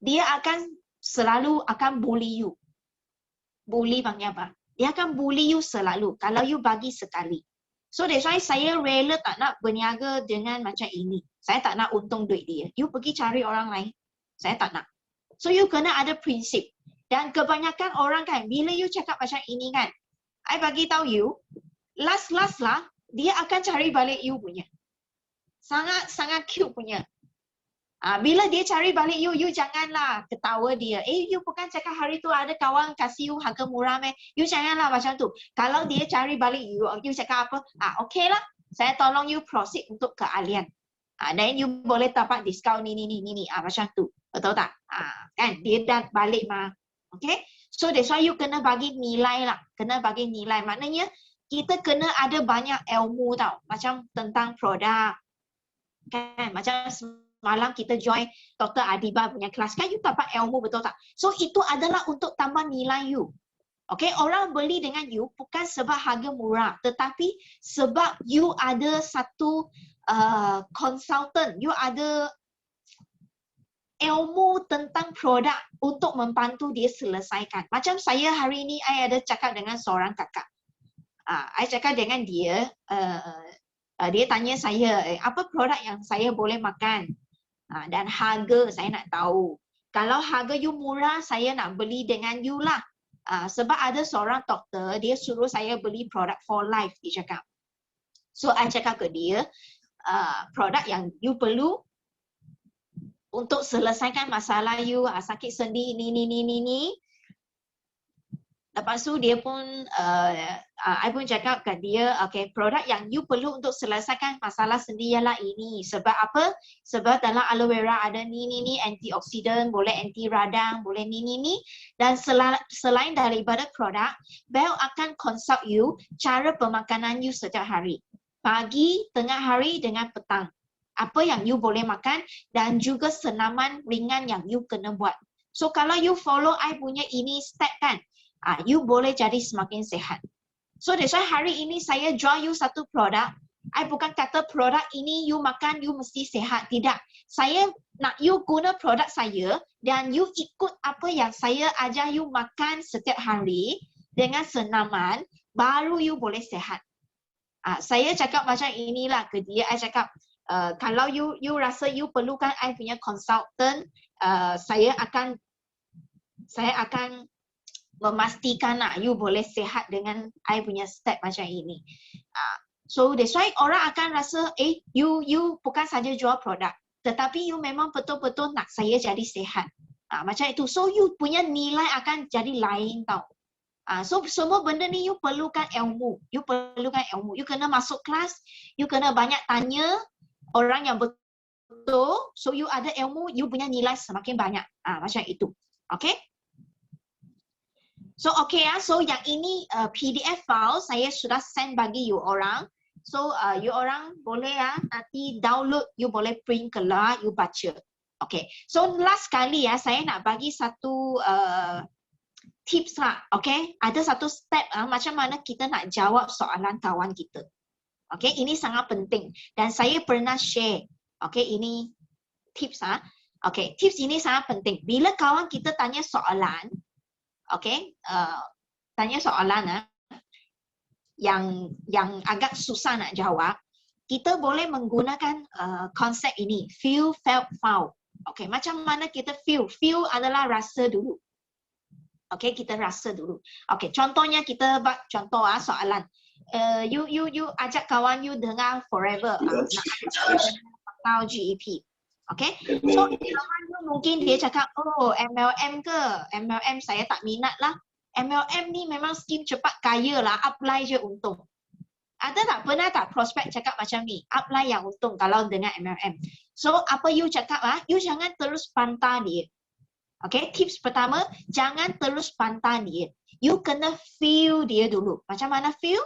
dia akan selalu akan bully you. Bully panggil apa? Dia akan bully you selalu kalau you bagi sekali. So that's why saya rela tak nak berniaga dengan macam ini. Saya tak nak untung duit dia. You pergi cari orang lain. Saya tak nak. So you kena ada prinsip. Dan kebanyakan orang kan, bila you cakap macam ini kan, I bagi tahu you, last lah, dia akan cari balik you punya. Sangat cute punya. Bila dia cari balik you janganlah ketawa dia. You bukan cakap hari tu ada kawan kasih you harga murah meh. You janganlah macam tu. Kalau dia cari balik you cakap apa? Okay lah, saya tolong you proceed untuk keahlian. Dan you boleh dapat diskaun ni. Macam tu. Betul tak? Kan dia dah balik mah. Okay? So that's why you kena bagi nilai lah. Kena bagi nilai. Maknanya kita kena ada banyak ilmu tau. Macam tentang produk. Kan? Macam malam kita join Dr. Adiba punya kelas kan, you dapat ilmu, betul tak? So itu adalah untuk tambah nilai you. Okay, orang beli dengan you bukan sebab harga murah, tetapi sebab you ada satu consultant, you ada ilmu tentang produk untuk membantu dia selesaikan. Macam saya hari ini, I ada cakap dengan seorang kakak. I cakap dengan dia, dia tanya saya, apa produk yang saya boleh makan? Dan harga saya nak tahu. Kalau harga you murah, saya nak beli dengan you lah. Sebab ada seorang doktor, dia suruh saya beli produk for life, dia cakap. So, I cakap ke dia, produk yang you perlu untuk selesaikan masalah you, sakit sendi, ni. Lepas tu dia pun, I pun cakap kat dia, okay, produk yang you perlu untuk selesaikan masalah sendi ialah ini. Sebab apa? Sebab dalam aloe vera ada ni, antioksidan, boleh anti radang, boleh ni. Dan selain daripada produk, Bel akan consult you cara pemakanan you setiap hari. Pagi, tengah hari dengan petang. Apa yang you boleh makan dan juga senaman ringan yang you kena buat. So kalau you follow I punya ini step kan, you boleh jadi semakin sehat. So that's why hari ini saya jual you satu produk. I bukan kata produk ini you makan you mesti sehat. Tidak. Saya nak you guna produk saya dan you ikut apa yang saya ajar you makan setiap hari dengan senaman, baru you boleh sehat. Saya cakap macam inilah ke dia. I cakap, kalau you rasa you perlukan I punya consultant, saya akan memastikan you boleh sehat dengan I punya step macam ini. So that's why orang akan rasa you bukan saja jual produk, tetapi you memang betul-betul nak saya jadi sihat. Macam itu. So you punya nilai akan jadi lain tau. So semua benda ni you perlukan ilmu. You perlukan ilmu. You kena masuk kelas, you kena banyak tanya orang yang betul. So you ada ilmu, you punya nilai semakin banyak. Macam itu. Okay? So okay ya. So yang ini PDF file saya sudah send bagi you orang. So you orang boleh nanti download, you boleh print keluar, you baca. Okay. So last kali saya nak bagi satu tips lah. Okay. Ada satu step macam mana kita nak jawab soalan kawan kita. Okay. Ini sangat penting dan saya pernah share. Okay. Ini tips Okay. Tips ini sangat penting. Bila kawan kita tanya soalan, okay, tanya soalan yang agak susah nak jawab, kita boleh menggunakan konsep ini, feel, felt, found. Okay, macam mana kita feel? Feel adalah rasa dulu. Okay, kita rasa dulu. Okay, contohnya kita buat contoh soalan. You ajak kawan you dengar forever. Nak GEP. Okay, so kawan you mungkin dia cakap, oh MLM ke? MLM saya tak minat lah. MLM ni memang skim cepat kaya lah, apply je untung. Ada tak? Pernah tak prospek cakap macam ni? Apply yang untung kalau dengan MLM. So apa you cakap you jangan terus pantang dia. Okay, tips pertama, jangan terus pantang dia. You kena feel dia dulu. Macam mana feel?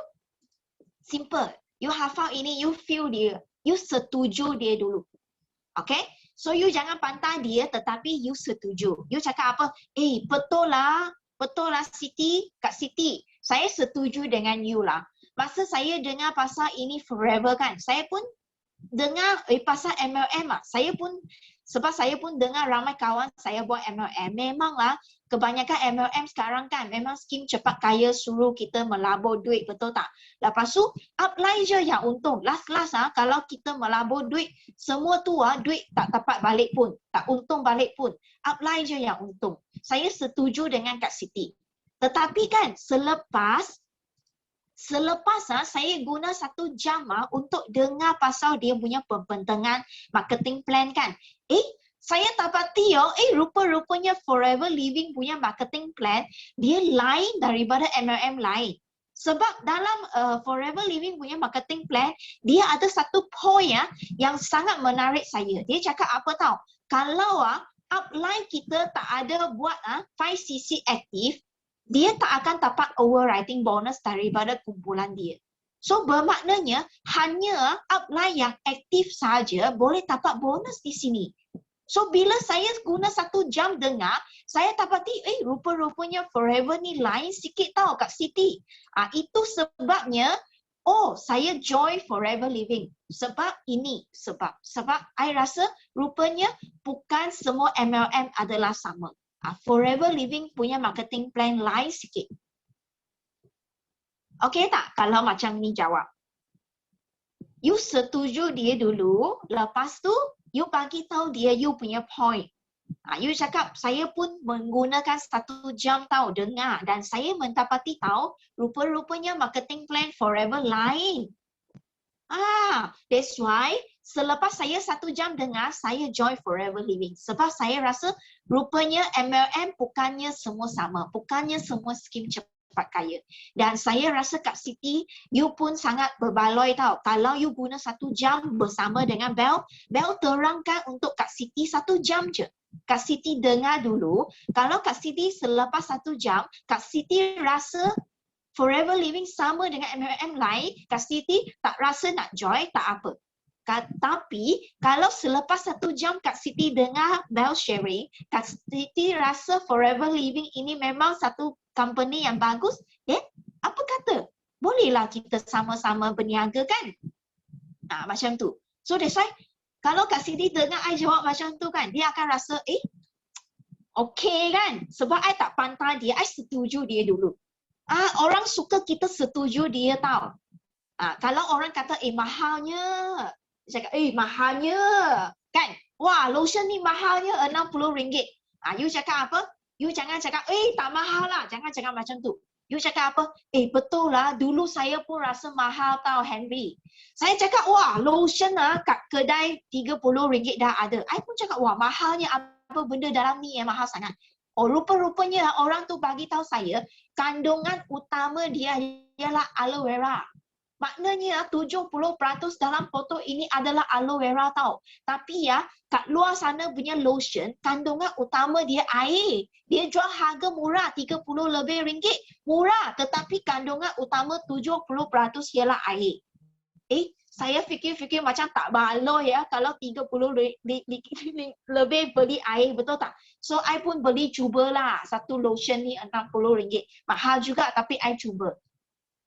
Simple. You hafal ini, you feel dia. You setuju dia dulu. Okay, so you jangan pantang dia tetapi you setuju. You cakap apa? Betul lah Siti, Kak Siti. Saya setuju dengan you lah. Masa saya dengar pasal ini forever kan, saya pun dengar pasal MLM sebab saya pun dengar ramai kawan saya buat MLM. Memanglah kebanyakan MLM sekarang kan memang skim cepat kaya, suruh kita melabur duit, betul tak? Lepas tu apply je yang untung. Last kalau kita melabur duit, semua tu duit tak dapat balik pun, tak untung balik pun. Apply je yang untung. Saya setuju dengan Kak Siti. Tetapi kan selepas saya guna 1 jam untuk dengar pasal dia punya pembentangan marketing plan kan. Saya dapati rupa-rupanya Forever Living punya marketing plan dia lain daripada MLM lain. Sebab dalam Forever Living punya marketing plan, dia ada satu point yang sangat menarik saya. Dia cakap apa tahu? Kalau upline kita tak ada buat 5cc aktif, dia tak akan dapat overriding bonus daripada kumpulan dia. So bermaknanya hanya upline yang aktif saja boleh dapat bonus di sini. So bila saya guna 1 jam dengar, saya dapati rupa-rupanya Forever ni lain sikit tau Kak Siti. Itu sebabnya saya join Forever Living. Sebab ini, sebab I rasa rupanya bukan semua MLM adalah sama. Forever Living punya marketing plan lain sikit. Okey tak kalau macam ni jawab? You setuju dia dulu, lepas tu you bagi tahu dia you punya point. You cakap saya pun menggunakan 1 jam tahu dengar dan saya mendapati tahu rupa-rupanya marketing plan Forever lain. That's why selepas saya 1 jam dengar, saya join Forever Living. Sebab saya rasa rupanya MLM bukannya semua sama. Bukannya semua skim cepat kaya. Dan saya rasa Kak Siti, you pun sangat berbaloi tau. Kalau you guna 1 jam bersama dengan Bel terangkan untuk Kak Siti 1 jam je. Kak Siti dengar dulu. Kalau Kak Siti selepas 1 jam, Kak Siti rasa Forever Living sama dengan MLM lain, Kak Siti tak rasa nak join, tak apa. Tapi kalau selepas 1 jam Kak Siti dengar Bel sharing, Kak Siti rasa Forever Living ini memang satu company yang bagus, apa kata? Bolehlah kita sama-sama berniaga kan? Macam tu. So that's why kalau Kak Siti dengar I jawab macam tu kan, dia akan rasa okay kan? Sebab I tak pantang dia, I setuju dia dulu. Orang suka kita setuju dia tau. Kalau orang kata mahalnya, cakap mahalnya kan, wah lotion ni mahalnya RM60. You cakap apa? You jangan cakap tak mahal lah, jangan cakap macam tu. You cakap apa? Betul lah, dulu saya pun rasa mahal tau Henry. Saya cakap, wah lotion kat kedai RM30 dah ada. I pun cakap, wah mahalnya apa benda dalam ni yang mahal sangat. Oh rupa-rupanya orang tu bagi tahu saya, kandungan utama dia ialah aloe vera. Maknanya 70% dalam botol ini adalah aloe vera tau. Tapi ya, kat luar sana punya lotion, kandungan utama dia air. Dia jual harga murah, 30 lebih ringgit. Murah, tetapi kandungan utama 70% ialah air. Saya fikir-fikir macam tak baloi ya kalau 30 lebih beli air, betul tak? So, I pun beli cubalah. Satu lotion ni RM60. Mahal juga tapi I cuba.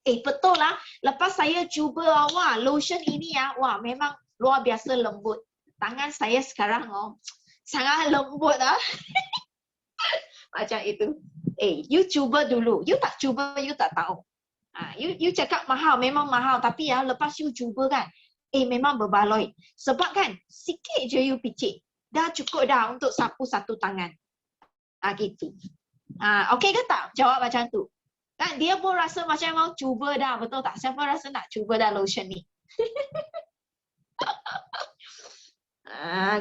Betul lah. Lepas saya cuba, wah lotion ini ya, wah memang luar biasa lembut. Tangan saya sekarang sangat lembut lah. Macam itu. You cuba dulu. You tak cuba, you tak tahu. You cakap mahal, memang mahal. Tapi ya, lepas you cuba kan, memang berbaloi. Sebab kan, sikit je you picit. Dah cukup dah untuk sapu satu tangan. Gitu. Okey ke tak? Jawab macam tu. Kan dia pun rasa macam mau cuba dah, betul tak? Siapa rasa nak cuba dah lotion ni?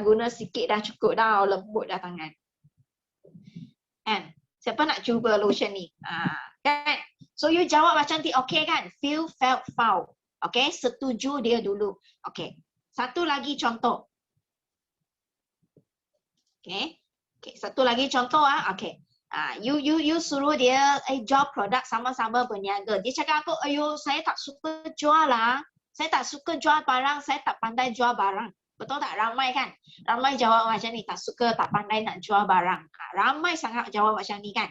Guna sikit dah cukup dah, lembut dah tangan. Kan? Siapa nak cuba lotion ni? Kan? So you jawab macam ni, okey kan? Feel, felt, found. Okey, setuju dia dulu. Okey. Satu lagi contoh. Okey. Satu lagi contoh okey. You suruh dia jual produk sama-sama berniaga. Dia cakap apa? Saya tak suka jual lah. Saya tak suka jual barang, saya tak pandai jual barang. Betul tak? Ramai kan? Ramai jawab macam ni, tak suka, tak pandai nak jual barang. Ramai sangat jawab macam ni kan?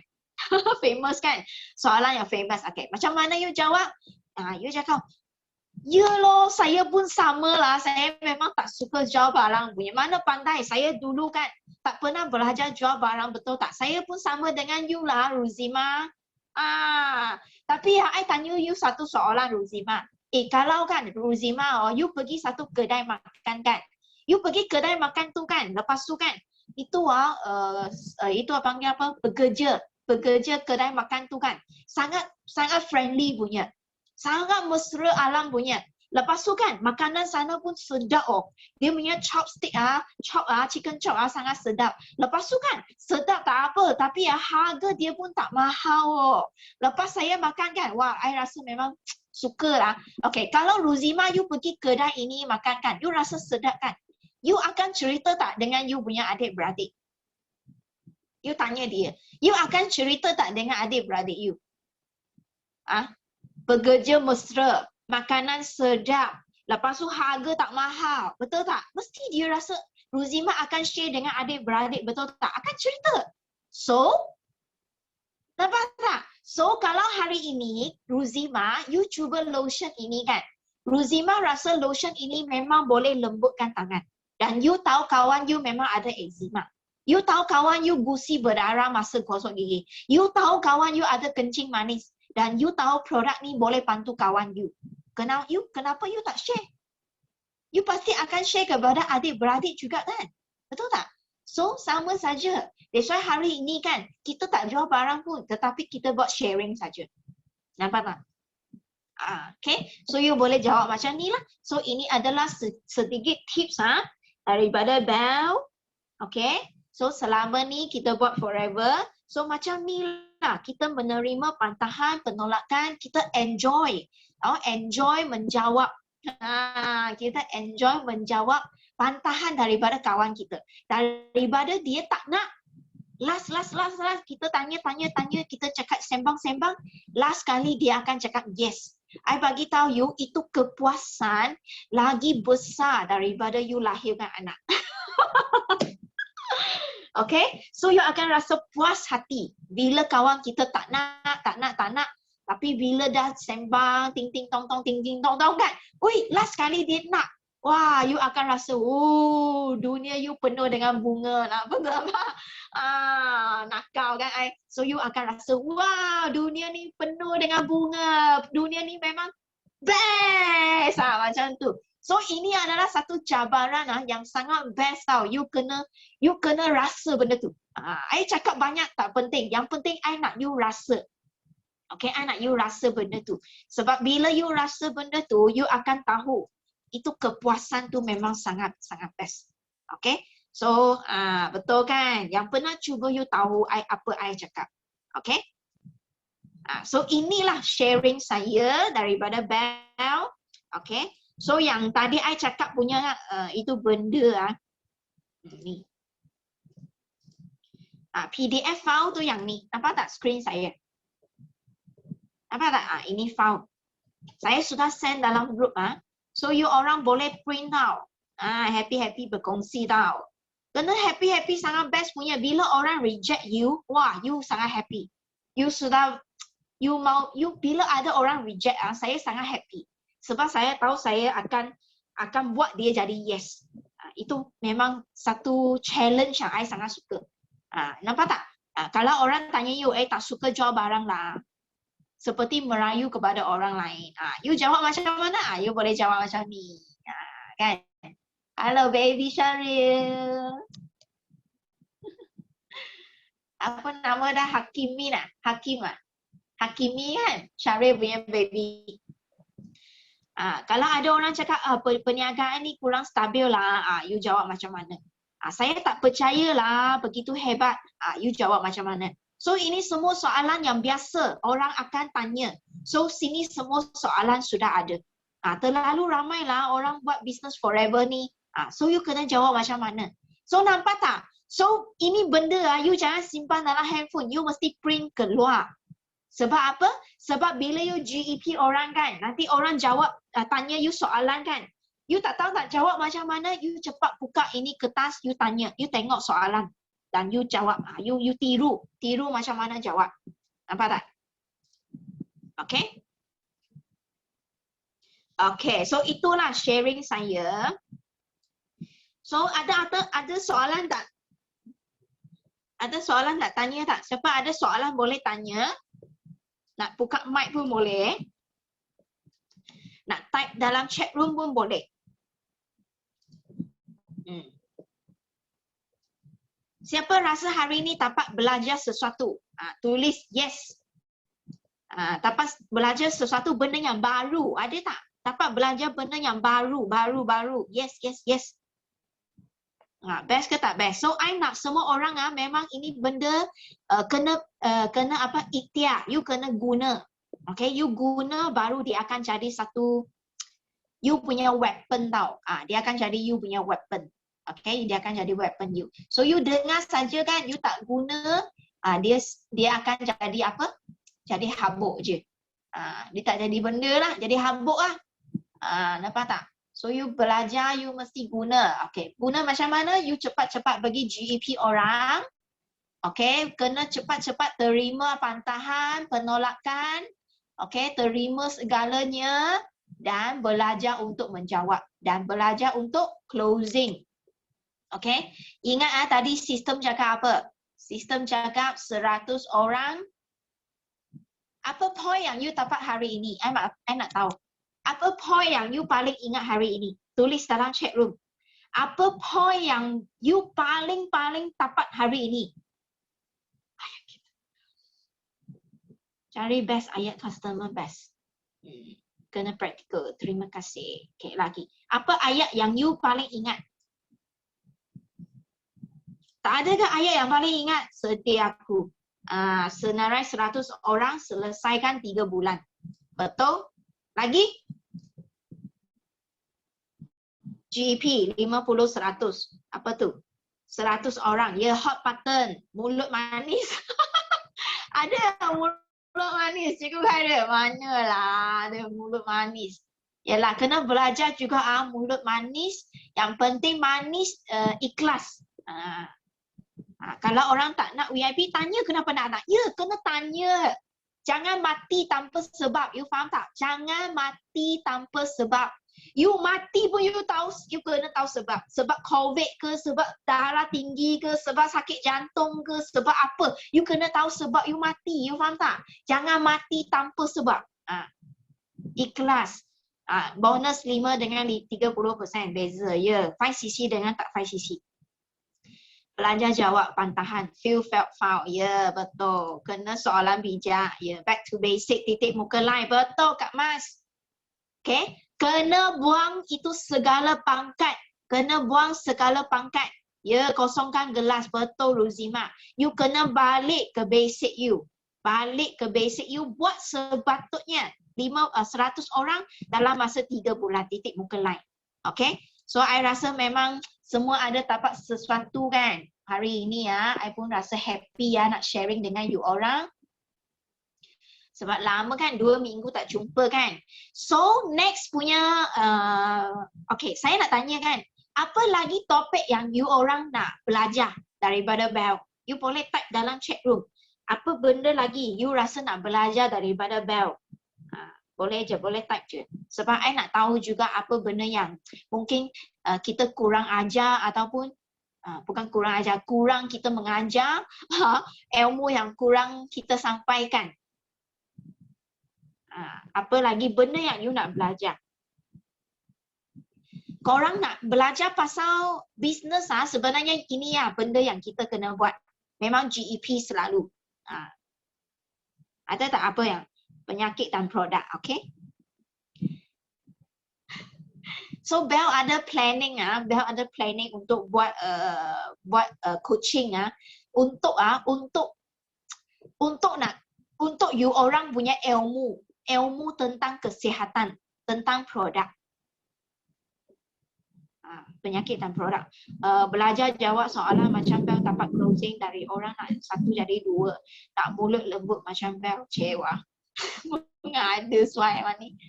Famous kan? Soalan yang famous. Okay. Macam mana you jawab? You cakap, ya loh, saya pun sama lah. Saya memang tak suka jual barang punya. Mana pandai? Saya dulu kan tak pernah belajar jual barang, betul tak? Saya pun sama dengan you lah, Ruzima. Tapi I tanya you satu soalan, Ruzima. Kalau kan, Ruzima, you pergi satu kedai makan kan? You pergi kedai makan tu kan? Lepas tu kan, itu itu panggil apa? Pekerja kedai makan tu kan? Sangat friendly punya. Sangat mesra alam punya. Lepas tu kan, makanan sana pun sedap Dia punya chopstick chicken chop sangat sedap. Lepas tu kan, sedap tak apa. Tapi harga dia pun tak mahal Lepas saya makan kan, wah, I rasa memang suka lah. Okay, kalau Ruzima, you pergi kedai ini makan kan, you rasa sedap kan? You akan cerita tak dengan you punya adik-beradik? You tanya dia. You akan cerita tak dengan adik-beradik you? Pekerja mesra, makanan sedap, lepas tu harga tak mahal, betul tak? Mesti dia rasa Ruzima akan share dengan adik-beradik, betul tak? Akan cerita. So, nampak tak? So, kalau hari ini Ruzima, you cuba lotion ini kan? Ruzima rasa lotion ini memang boleh lembutkan tangan. Dan you tahu kawan you memang ada eczema. You tahu kawan you gusi berdarah masa gosok gigi. You tahu kawan you ada kencing manis. Dan you tahu produk ni boleh bantu kawan you. Kenapa you tak share? You pasti akan share kepada adik-beradik juga kan? Betul tak? So, sama saja. That's why hari ini kan, kita tak jual barang pun. Tetapi kita buat sharing saja. Nampak tak? Okay. So, you boleh jawab macam ni lah. So, ini adalah sedikit tips daripada Belle. Okay. So, selama ni kita buat forever. So, macam ni lah. Kita menerima pantahan, penolakan. Kita enjoy. Enjoy menjawab. Kita enjoy menjawab pantahan daripada kawan kita. Daripada dia tak nak. Last. Kita tanya. Kita cakap sembang-sembang. Last kali dia akan cakap yes. I bagi tahu you, itu kepuasan lagi besar daripada you lahirkan anak. Okay, so you akan rasa puas hati bila kawan kita tak nak. Tapi bila dah sembang, ting tong tong kan, last kali dia nak. Wah, you akan rasa, dunia you penuh dengan bunga lah. Betul tak? Nakal kan? So you akan rasa, wah, dunia ni penuh dengan bunga. Dunia ni memang best. Macam tu. So ini adalah satu cabaran yang sangat best tau. You kena rasa benda tu. I cakap banyak tak penting. Yang penting I nak you rasa. Okay, I nak you rasa benda tu. Sebab bila you rasa benda tu, you akan tahu itu kepuasan tu memang sangat best. Okay, so betul kan? Yang pernah cuba you tahu apa I cakap. Okay, so inilah sharing saya daripada Bel. Okay, so yang tadi I cakap punya itu benda ni. PDF file tu yang ni. Nampak tak screen saya? Nampak tak? Ini file. Saya sudah send dalam group. So you orang boleh print tau. Happy-happy berkongsi tau. Kena happy-happy sangat best punya. Bila orang reject you, wah, you sangat happy. You sudah, bila ada orang reject, saya sangat happy. Sebab saya tahu saya akan buat dia jadi yes. Itu memang satu challenge yang I sangat suka. Nampak tak? Kalau orang tanya you, tak suka jual barang lah. Seperti merayu kepada orang lain. You jawab macam mana? You boleh jawab macam ni. Kan? Hello baby Syaril. Apa nama dah? Hakimi lah. Hakimi kan? Syaril punya baby. Kalau ada orang cakap perniagaan ni kurang stabil lah. You jawab macam mana? Saya tak percayalah begitu hebat. You jawab macam mana? So ini semua soalan yang biasa orang akan tanya. So sini semua soalan sudah ada. Terlalu ramailah orang buat business forever ni. So you kena jawab macam mana. So nampak tak? So ini benda you jangan simpan dalam handphone. You mesti print keluar. Sebab apa? Sebab bila you GEP orang kan, nanti orang jawab, tanya you soalan kan. You tak tahu nak jawab macam mana, you cepat buka ini kertas, you tanya, you tengok soalan. Dan you jawab, you tiru macam mana jawab. Nampak tak? Okay? Okay, so itulah sharing saya. So ada soalan tak? Ada soalan tak? Tanya tak? Siapa ada soalan boleh tanya. Nak buka mic pun boleh. Nak type dalam chat room pun boleh. Siapa rasa hari ini dapat belajar sesuatu? Tulis yes. Dapat belajar sesuatu benda yang baru. Ada tak? Dapat belajar benda yang baru. Yes. Best ke tak best? So I nak semua orang memang ini benda kena apa? Ikhtiar. You kena guna. Okay, you guna baru dia akan jadi satu you punya weapon tau. Dia akan jadi you punya weapon. Okay, dia akan jadi weapon you. So you dengar saja kan, you tak guna, dia akan jadi apa? Jadi habuk je. Dia tak jadi benda lah, jadi habuk lah. Nampak tak? So you belajar, you mesti guna. Okay, guna macam mana? You cepat-cepat bagi GEP orang. Okay, kena cepat-cepat terima pantahan, penolakan. Okay, terima segalanya dan belajar untuk menjawab dan belajar untuk closing. Okay, ingat tadi sistem cakap apa? Sistem cakap 100 orang. Apa point yang you dapat hari ini? I nak tahu. Apa point yang you paling ingat hari ini? Tulis dalam chat room. Apa point yang you paling dapat hari ini? Ayat kita. Cari best ayat customer best. Kena praktikal. Terima kasih. Okay, lagi. Apa ayat yang you paling ingat? Tak ada ke ayat yang paling ingat? Sedih aku. Senarai 100 orang selesaikan 3 bulan. Betul? Lagi? GEP 50-100. Apa tu? 100 orang. Ya, hot button. Mulut manis. Ada mulut manis. Cikgu ada. Manalah ada mulut manis. Yalah, kena belajar juga mulut manis. Yang penting manis ikhlas. Kalau orang tak nak VIP, tanya kenapa nak. Ya, kena tanya. Jangan mati tanpa sebab. You faham tak? Jangan mati tanpa sebab. You mati pun you tahu, you kena tahu sebab. Sebab COVID ke, sebab darah tinggi ke, sebab sakit jantung ke, sebab apa. You kena tahu sebab you mati. You faham tak? Jangan mati tanpa sebab. Ikhlas. Bonus 5 dengan 30% beza. Ya, 5cc dengan tak 5cc. Belajar jawab pantahan. Feel, felt, found. Ya, betul. Kena soalan bijak. Ya, back to basic. Titik muka lain. Betul, Kak Mas. Okay. Kena buang itu segala pangkat. Kena buang segala pangkat. Ya, kosongkan gelas. Betul, Ruzima. You kena balik ke basic you. Balik ke basic you. Buat sepatutnya 100 orang dalam masa 3 bulan. Titik muka lain. Okay. So, I rasa memang semua ada dapat sesuatu kan. Hari ini ya, I pun rasa happy ya nak sharing dengan you orang. Sebab lama kan, 2 minggu tak jumpa kan. So, next punya, okay, saya nak tanya kan, apa lagi topik yang you orang nak belajar daripada Bel? You boleh type dalam chat room. Apa benda lagi you rasa nak belajar daripada Bel? Boleh je, boleh type je. Sebab I nak tahu juga apa benda yang mungkin kita kurang ajar ataupun bukan kurang ajar, kurang kita mengajar, ilmu yang kurang kita sampaikan. Apa lagi benda yang you nak belajar? Korang nak belajar pasal bisnes sebenarnya ini ya benda yang kita kena buat. Memang GEP selalu. Ada tak apa yang penyakit dan produk, okay? So Bel ada planning Bel ada planning untuk buat coaching untuk you orang punya ilmu tentang kesihatan, tentang produk. Penyakit dan produk. Belajar jawab soalan macam Bel dapat closing dari orang nak 1 jadi 2. Tak mulut lembut macam Bel, cewa. Ada suai ni.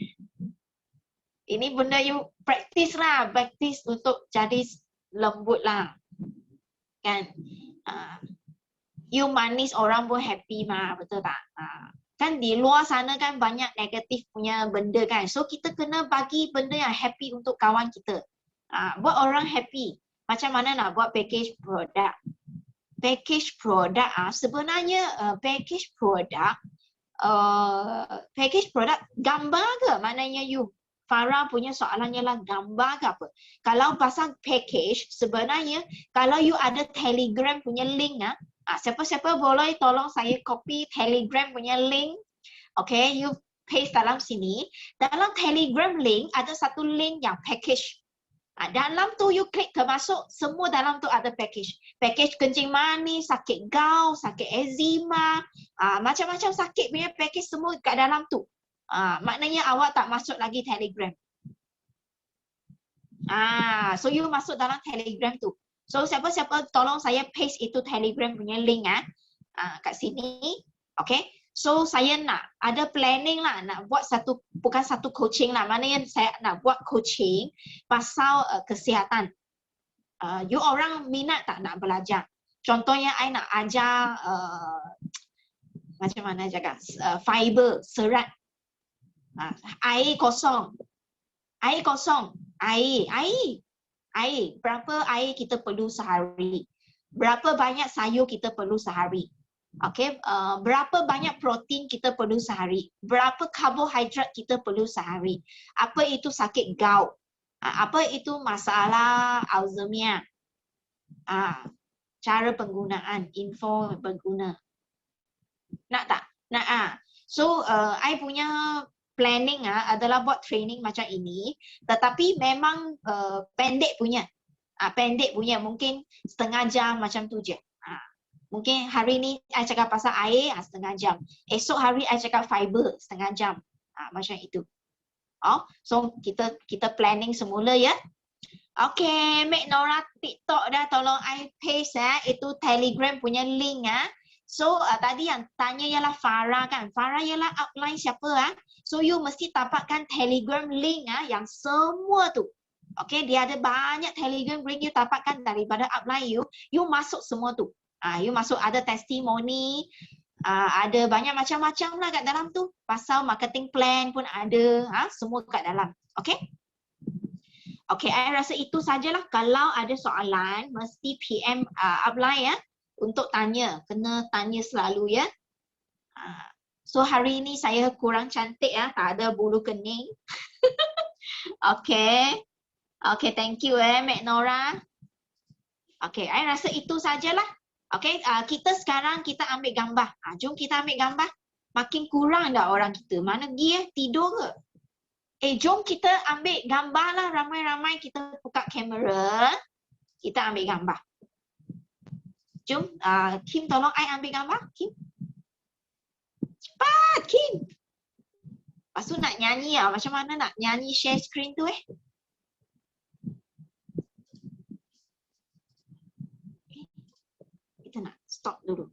Ini benda you practice lah, practice untuk jadi lembut lah. Kan? You manis orang pun happy mah, betul tak? Kan di luar sana kan banyak negatif punya benda kan. So kita kena bagi benda yang happy untuk kawan kita. Buat orang happy. Macam mana nak buat package produk? Package produk sebenarnya package produk gambar ke? Maknanya you Farah punya soalannya lah gambar ke apa? Kalau pasal package sebenarnya kalau you ada Telegram punya link siapa-siapa boleh tolong saya copy Telegram punya link. Okay, you paste dalam sini. Dalam Telegram link ada satu link yang package. Dalam tu you klik termasuk semua dalam tu ada package. Package kencing manis, sakit gout, sakit eczema, macam-macam sakit punya package semua kat dalam tu. Maknanya awak tak masuk lagi Telegram. So you masuk dalam Telegram tu. So siapa-siapa tolong saya paste itu Telegram punya link kat sini. Okay. So saya nak ada planning lah nak buat bukan satu coaching lah. Maknanya saya nak buat coaching pasal kesihatan. You orang minat tak nak belajar? Contohnya I nak ajar macam mana jaga fiber, serat. Air kosong. Air kosong. Air. Berapa air kita perlu sehari? Berapa banyak sayur kita perlu sehari? Okay, berapa banyak protein kita perlu sehari? Berapa karbohidrat kita perlu sehari? Apa itu sakit gout? Apa itu masalah Alzheimer? Cara penggunaan, info pengguna. Nak tak? Nak So, I punya planning adalah buat training macam ini, tetapi memang pendek punya. Pendek punya, mungkin setengah jam macam tu je. Mungkin hari ni I cakap pasal air setengah jam. Esok hari I cakap fiber setengah jam. Macam itu. So kita planning semula ya. Okay, Mek Nora TikTok dah tolong I paste itu Telegram punya link So tadi yang tanya ialah Farah kan. Farah ialah outline siapa So you mesti dapatkan Telegram link yang semua tu. Okay, dia ada banyak Telegram link you dapatkan daripada upline you. You masuk semua tu. You masuk ada testimoni, ada banyak macam-macam lah kat dalam tu. Pasal marketing plan pun ada, semua kat dalam. Okay? Okay, I rasa itu sajalah. Kalau ada soalan, mesti PM upline untuk tanya. Kena tanya selalu ya. So hari ini saya kurang cantik tak ada bulu kening. Okay. Okay, thank you Mek Nora. Okey, I rasa itu sajalah. Okey, kita sekarang kita ambil gambar. Jom kita ambil gambar. Makin kurang dah orang kita. Mana pergi tidur ke? Jom kita ambil gambar lah. Ramai-ramai kita buka kamera. Kita ambil gambar. Jom, Kim tolong I ambil gambar. Kim. Cepat, Kim. Lepas tu nak nyanyi lah. Macam mana nak nyanyi share screen tu Kita nak stop dulu.